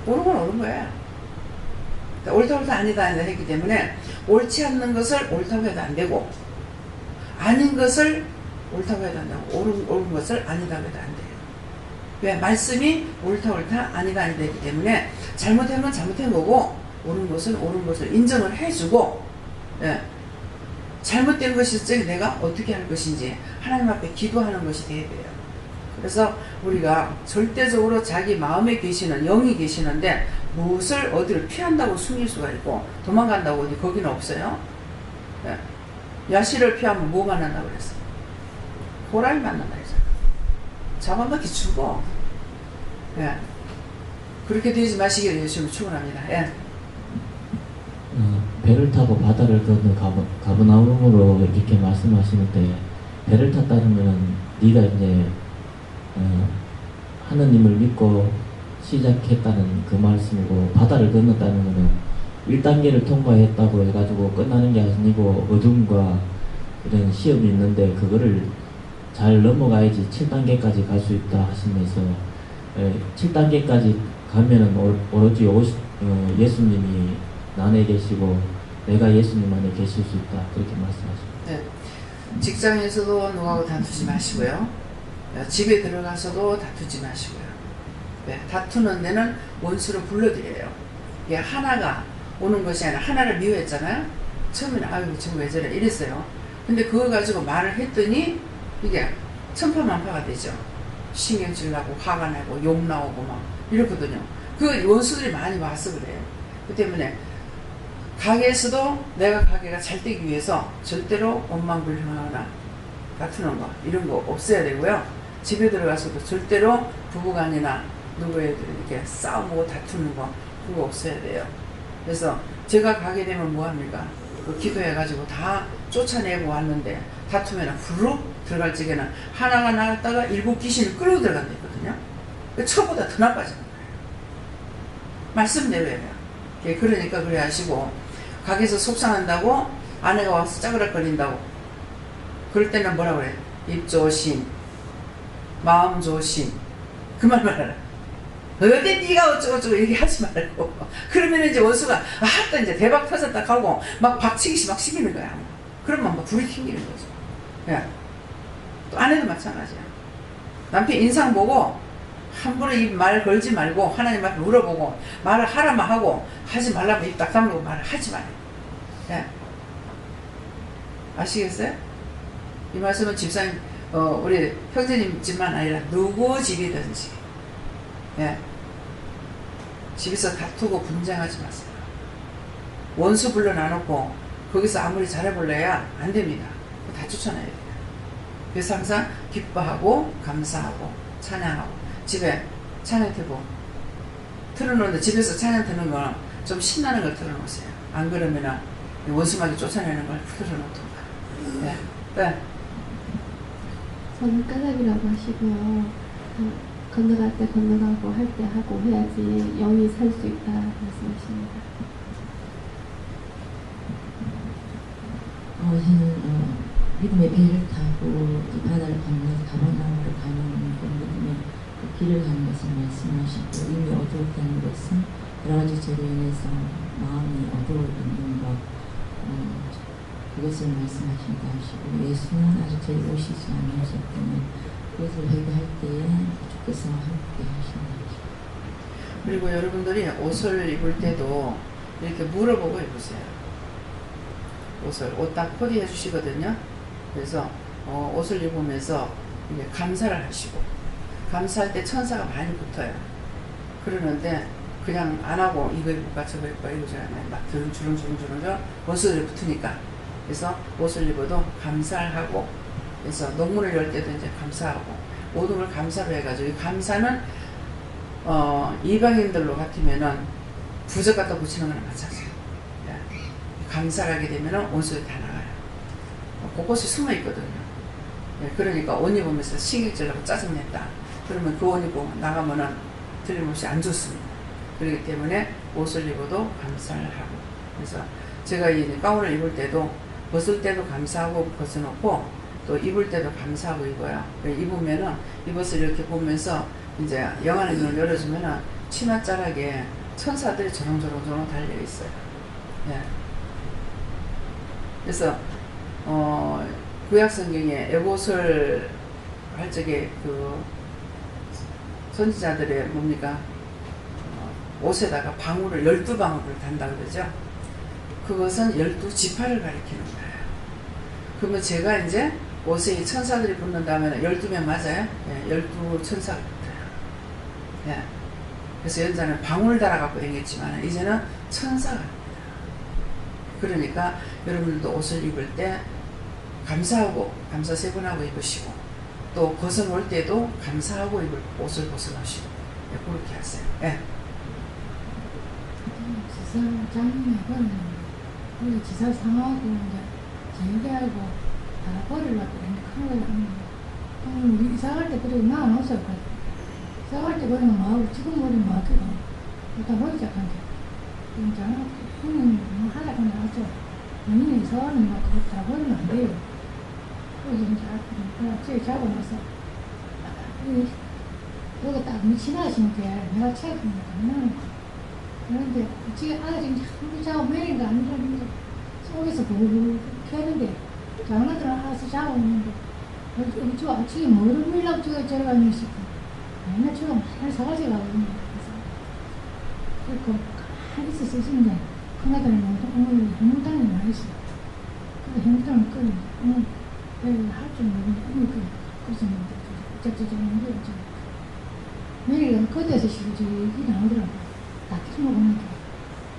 옳은 건 옳은 거예요. 옳다 아니다 했기 때문에 옳지 않는 것을 옳다고 해도 안 되고 아닌 것을 옳다고 해도 안 되고 옳은 것을 아니다고 해도 안 돼요. 왜? 말씀이 옳다 아니다 했기 때문에 잘못한 건 잘못한 거고 옳은 것은 옳은 것을 인정을 해주고 예. 잘못된 것이 내가 어떻게 할 것인지 하나님 앞에 기도하는 것이 돼야 돼요. 그래서 우리가 절대적으로 자기 마음에 계시는 영이 계시는데 무엇을 어디를 피한다고 숨길 수가 있고 도망간다고 어디 거기는 없어요. 예. 야시를 피하면 뭐 만난다고 그랬어? 호랑이 만난다 했어요. 잡아먹기 죽어. 예. 그렇게 되지 마시기를 예수님을 축원합니다. 예. 배를 타고 바다를 건너 가버나움으로 이렇게 말씀하시는데 배를 탔다는 것은 네가 이제 하느님을 믿고 시작했다는 그 말씀이고 바다를 건넜다는 것은 1단계를 통과했다고 해가지고 끝나는 게 아니고 어둠과 이런 시험이 있는데 그거를 잘 넘어가야지 7단계까지 갈 수 있다 하시면서 7단계까지 가면은 오로지 예수님이 나 안에 계시고 내가 예수님 안에 계실 수 있다 그렇게 말씀하십니다. 네. 직장에서도 누구하고 다투지 마시고요. 집에 들어가서도 다투지 마시고요. 네. 다투는 데는 원수를 불러드려요. 이게 하나가 오는 것이 아니라 하나를 미워했잖아요. 처음에는 아유 저 왜 저래 이랬어요. 근데 그거 가지고 말을 했더니 이게 천파만파가 되죠. 신경질 나고 화가 나고 욕 나오고 막 이렇거든요. 그 원수들이 많이 와서 그래요. 그 때문에 가게에서도 내가 가게가 잘 되기 위해서 절대로 원망불평하거나 다투는 거 이런 거 없어야 되고요. 집에 들어가서도 절대로 부부간이나 누구에 이렇게 싸우고 다투는 거 그거 없어야 돼요. 그래서 제가 가게 되면 뭐합니까? 그 기도해가지고 다 쫓아내고 왔는데 다투면 후룩 들어갈 적에는 하나가 나갔다가 일곱 귀신을 끌어 들어간다 했거든요. 그 처보다 더 나빠지는 거예요. 말씀대로예요. 그러니까 그래 하시고 가게에서 속상한다고 아내가 와서 짜그락거린다고 그럴 때는 뭐라 그래? 입 조심, 마음 조심 그만 말하라. 어디 네가 어쩌고저쩌고 얘기하지 말고 그러면 이제 원수가 또 이제 대박 터졌다 하고 막 박치기시 막 시키는 거야. 그러면 막 불이 튕기는 거죠. 예. 또 아내도 마찬가지야. 남편 인상 보고 함부로 입 말 걸지 말고 하나님 앞에 물어보고 말을 하라면 하고 하지 말라면 입 딱 다물고 말을 하지 말아요. 예. 아시겠어요? 이 말씀은 집사님 우리 형제님 집만 아니라 누구 집이든지 예. 집에서 다투고 분쟁하지 마세요. 원수 불러놔놓고 거기서 아무리 잘해볼래야 안 됩니다. 다 쫓아내야 돼요. 그래서 항상 기뻐하고 감사하고 찬양하고 집에 찬양 틀고 틀어놓는데 집에서 찬양 트는 건 좀 신나는 걸 틀어놓으세요. 안 그러면 원수막이 쫓아내는 걸 틀어놓던가. 네. 네. 저는 까닭이라고 하시고요. 건너갈 때 건너가고 할 때 하고 해야지 영이 살 수 있다 말씀하십니다. 믿음의 배를 타고 이 바다를 건너서 가버나움으로 가는 그 믿음의 그 길을 가는 것을 말씀하시고 이미 어두웠다는 것은 여러 가지 죄로 인해서 마음이 어두워 있는 것 그것을 말씀하신다 하시고 예수는 아직 저희 오시지 않으셨기 때문에 그것을 회개할 때에 주께서 함께 하신다 하시고 그리고 여러분들이 옷을 입을 때도 이렇게 물어보고 입으세요. 옷 딱 코디해 주시거든요. 그래서 옷을 입으면서 이게 감사를 하시고 감사할 때 천사가 많이 붙어요. 그러는데 그냥 안 하고 이거 입을까 저거 입을까 이러지 않아요. 막 주렁주렁 옷을 붙으니까. 그래서 옷을 입어도 감사를 하고 그래서 농문을 열 때도 이제 감사하고 모든 걸 감사로 해가지고 이 감사는 이방인들로 같으면은 부적 갖다 붙이는 거랑 마찬가지예요. 감사를 하게 되면은 온수에 다 나가요. 곳곳에 숨어 있거든요. 그러니까 옷 입으면서 신경질나고 짜증냈다. 그러면 그 옷 입고 나가면은 틀림없이 안 좋습니다. 그렇기 때문에 옷을 입어도 감사를 하고 그래서 제가 이 가운을 입을 때도 벗을 때도 감사하고 벗어놓고 또 입을 때도 감사하고 입어요. 입으면은 입어서 이렇게 보면서 이제 영안의 눈을 열어주면은 치맛자락에 천사들이 조롱조롱 달려 있어요. 예. 그래서 구약 성경에 에봇을 할 적에 그 선지자들의 뭡니까 옷에다가 방울을 12방울을 단다 그러죠. 그것은 12지파를 가리키는 거예요. 그러면 제가 이제 옷에 이 천사들이 붙는다면 12명 맞아요? 예, 12천사가 붙어요. 예. 그래서 연자는 방울 달아갖고 다녔지만 이제는 천사가 됩니다. 그러니까 여러분들도 옷을 입을 때 감사하고 감사 3번 하고 입으시고 또 벗어놓을 때도 감사하고 입을 옷을 벗어놓으시고 예, 그렇게 하세요. 예. 지사 장면은 우리 지사 상하고 이제 재개하고 다 버리려고 큰 거예요. 우리 이사갈 때 그리고 나안 없었거든. 이사갈 때 버리면 뭐하고 지금 버리면 뭐하고 다 버리자 한데 진짜 뭐 하려고 나왔죠. 본인이 이사가는 거 그거 다 버리면 안 돼요. 그래서 이제 그냥 저기 잡아놔서 여기 딱 지나가시는 게 내가 책임이 안 나는 거야. 그런데 지금 아직 한번 작업 매일가 아니라 속에서 보고 켜는데 다른 것들은 알아서 작업하는데 저 아침에 뭐를 밀라고 저가 있었고 맨날 저가 맨날 사가지 가거든요. 그래서 한기서 쓰시는데 큰 애들은 오늘 행동이 많이 있어요. 근데 행동을 끊는 오늘 내가 할줄 모르는데 오늘 그래서 저저저저저 매일 거기에서 저기 일이 나오더라고요. 다 키워보니까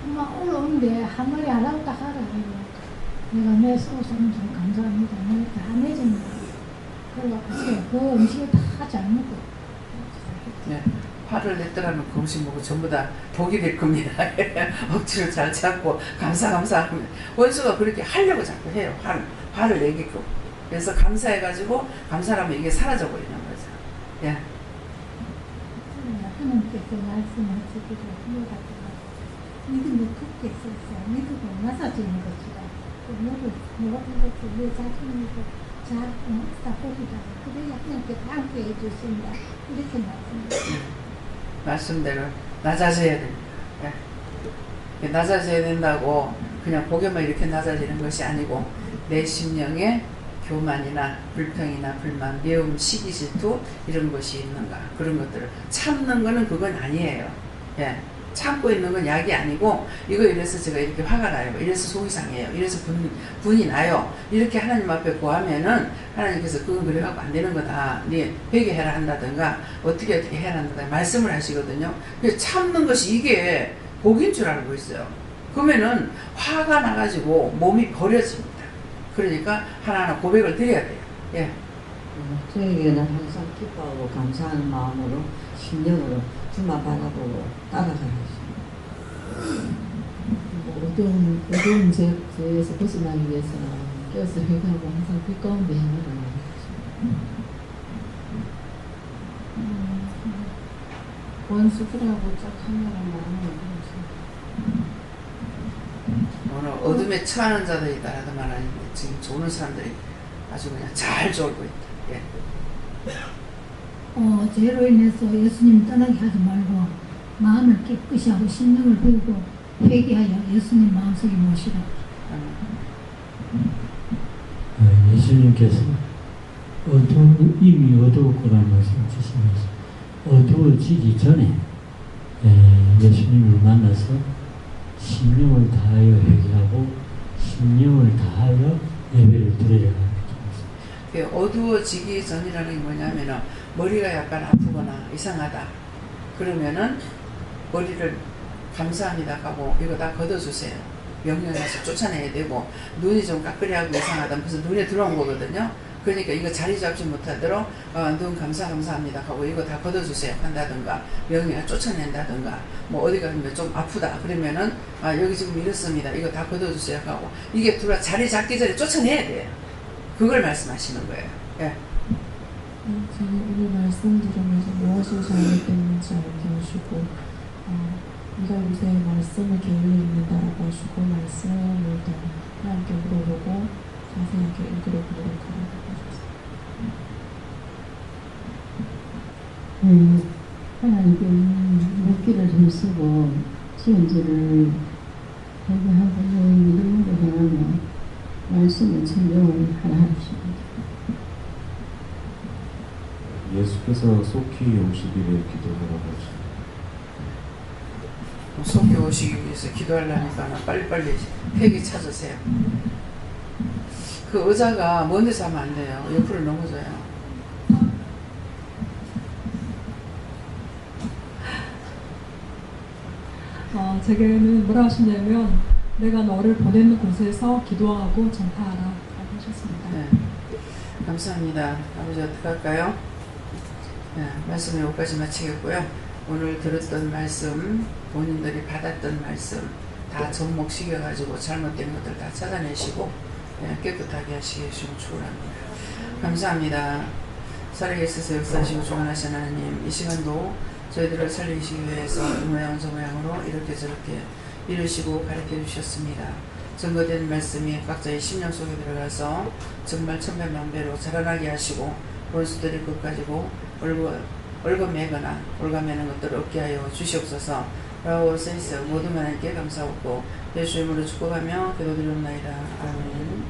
엄마 올라오는데 한 마리 하라고 딱 하라 내가 내 소스는 좀 감사합니다. 내가 다 내줍니다. 그리고 그 음식을 다 잘 먹고 네. 화를 냈더라면 그 음식 먹고 전부 다 복이 될 겁니다. 억지로 잘 참고 감사하면 원수가 그렇게 하려고 자꾸 해요. 화를 내게끔. 그래서 감사해가지고 감사하면 이게 사라져 버리는 거죠. 예. 하나님께서 말씀하시기를 이어가지고 믿음을 굳게 있었어요. 믿음을 나서지는 것이다. 모든 것을 내 자신이고 잘 사포기다. 그래야 하나님께 함께 해주신다. 이렇게 말씀대로 낮아져야 됩니다. 예. 낮아져야 된다고 그냥 보기만 이렇게 낮아지는 것이 아니고 내 심령에 교만이나 불평이나 불만, 미움, 시기, 질투 이런 것이 있는가 그런 것들을 참는 거는 그건 아니에요. 예. 참고 있는 건 약이 아니고 이거 이래서 제가 이렇게 화가 나요. 이래서 속이 상해요. 이래서 분이 나요. 이렇게 하나님 앞에 구하면은 하나님께서 그건 그래갖고 안 되는 거다. 네 회개해라 한다든가 어떻게 해야 한다든가 말씀을 하시거든요. 그래서 참는 것이 이게 복인 줄 알고 있어요. 그러면은 화가 나가지고 몸이 버려집니다. 그러니까 하나하나 고백을 드려야 돼요. 예. 저에게는 항상 기뻐하고 감사하는 마음으로 심령으로 주만 바라보고 따라가는 것입니다. 어두운 죄에서 벗어나기 위해서 깨어서 회개하고 항상 빛 가운데 행하라는 것입니다. 원수들하고 짝하려는 마음을 가지고 오늘 어둠에 처하는 자들이다라는 말 아닌데 지금 조는 사람들이 아주 그냥 잘 졸고 있다. 예. 죄로 인해서 예수님 떠나게 하지 말고 마음을 깨끗이 하고 심령을 비우고 회개하여 예수님 마음속에 모시라. 예수님께서 이미 어두웠구나 말씀 주시면서 어두워지기 전에 예수님을 만나서 심령을 다하여 회개하고 심령을 다하여 예배를 드리려고 합니다. 어두워지기 전이라는 게 뭐냐면은 머리가 약간 아프거나 이상하다 그러면은 머리를 감사합니다 하고 이거 다 걷어주세요. 명령해서 쫓아내야 되고 눈이 좀 까끌이하고 이상하다 그래서 눈에 들어온 거거든요. 그러니까 이거 자리 잡지 못하도록 눈 감사합니다 하고 이거 다 걷어주세요 한다든가 명령해 쫓아낸다든가 뭐 어디 가면 좀 아프다 그러면은 여기 지금 이렇습니다 이거 다 걷어주세요 하고 이게 들어와 자리 잡기 전에 쫓아내야 돼요. 그걸 말씀하시는 거예요. 예. 제가 오늘 말씀 들으면서 무엇을 잘못됐는지 알게 하시고 네가 요새 말씀을 게을리 읽는다라고 하시고 말씀을 더 하나님께 물어보고 자세하게 읽으려고 노력하라고 하셨어요. 하나님께 묵기를 힘쓰고 지은 죄를 회개하고 믿음으로 행하며 말씀을 증명을 하라 하십니다. 예수께서 속히 오시기를 기도하라고 하십니다. 속히 오시기 위해서 기도하려니까 빨리빨리 회개 찾으세요. 그 의자가 먼 데서 하면 안 돼요. 옆으로 넘어져요. 제게는 뭐라 하시냐면 내가 너를 보내는 곳에서 기도하고 전파하라 라고 하셨습니다. 네. 감사합니다. 아버지 어떻게 할까요? 네, 말씀 여기까지 마치겠고요. 오늘 들었던 말씀, 본인들이 받았던 말씀 다 접목시켜가지고 잘못된 것들 다 찾아내시고 깨끗하게 하시게 해주시면 축원합니다. 감사합니다. 살아계셔서 역사하시고 주관하신 하나님, 이 시간도 저희들을 살리시기 위해서 이 모양 저 모양으로 이렇게 저렇게 이루시고 가르쳐 주셨습니다. 증거된 말씀이 각자의 심령 속에 들어가서 정말 천배만배로 자라나게 하시고 원수들이 그것 가지고 얽어매거나 올가매는 것들을 얻게 하여 주시옵소서. 라고 써있어요. 모든 하나님께 감사하고 예수의 이름으로 축복하며 기도드리옵나이다. 아멘.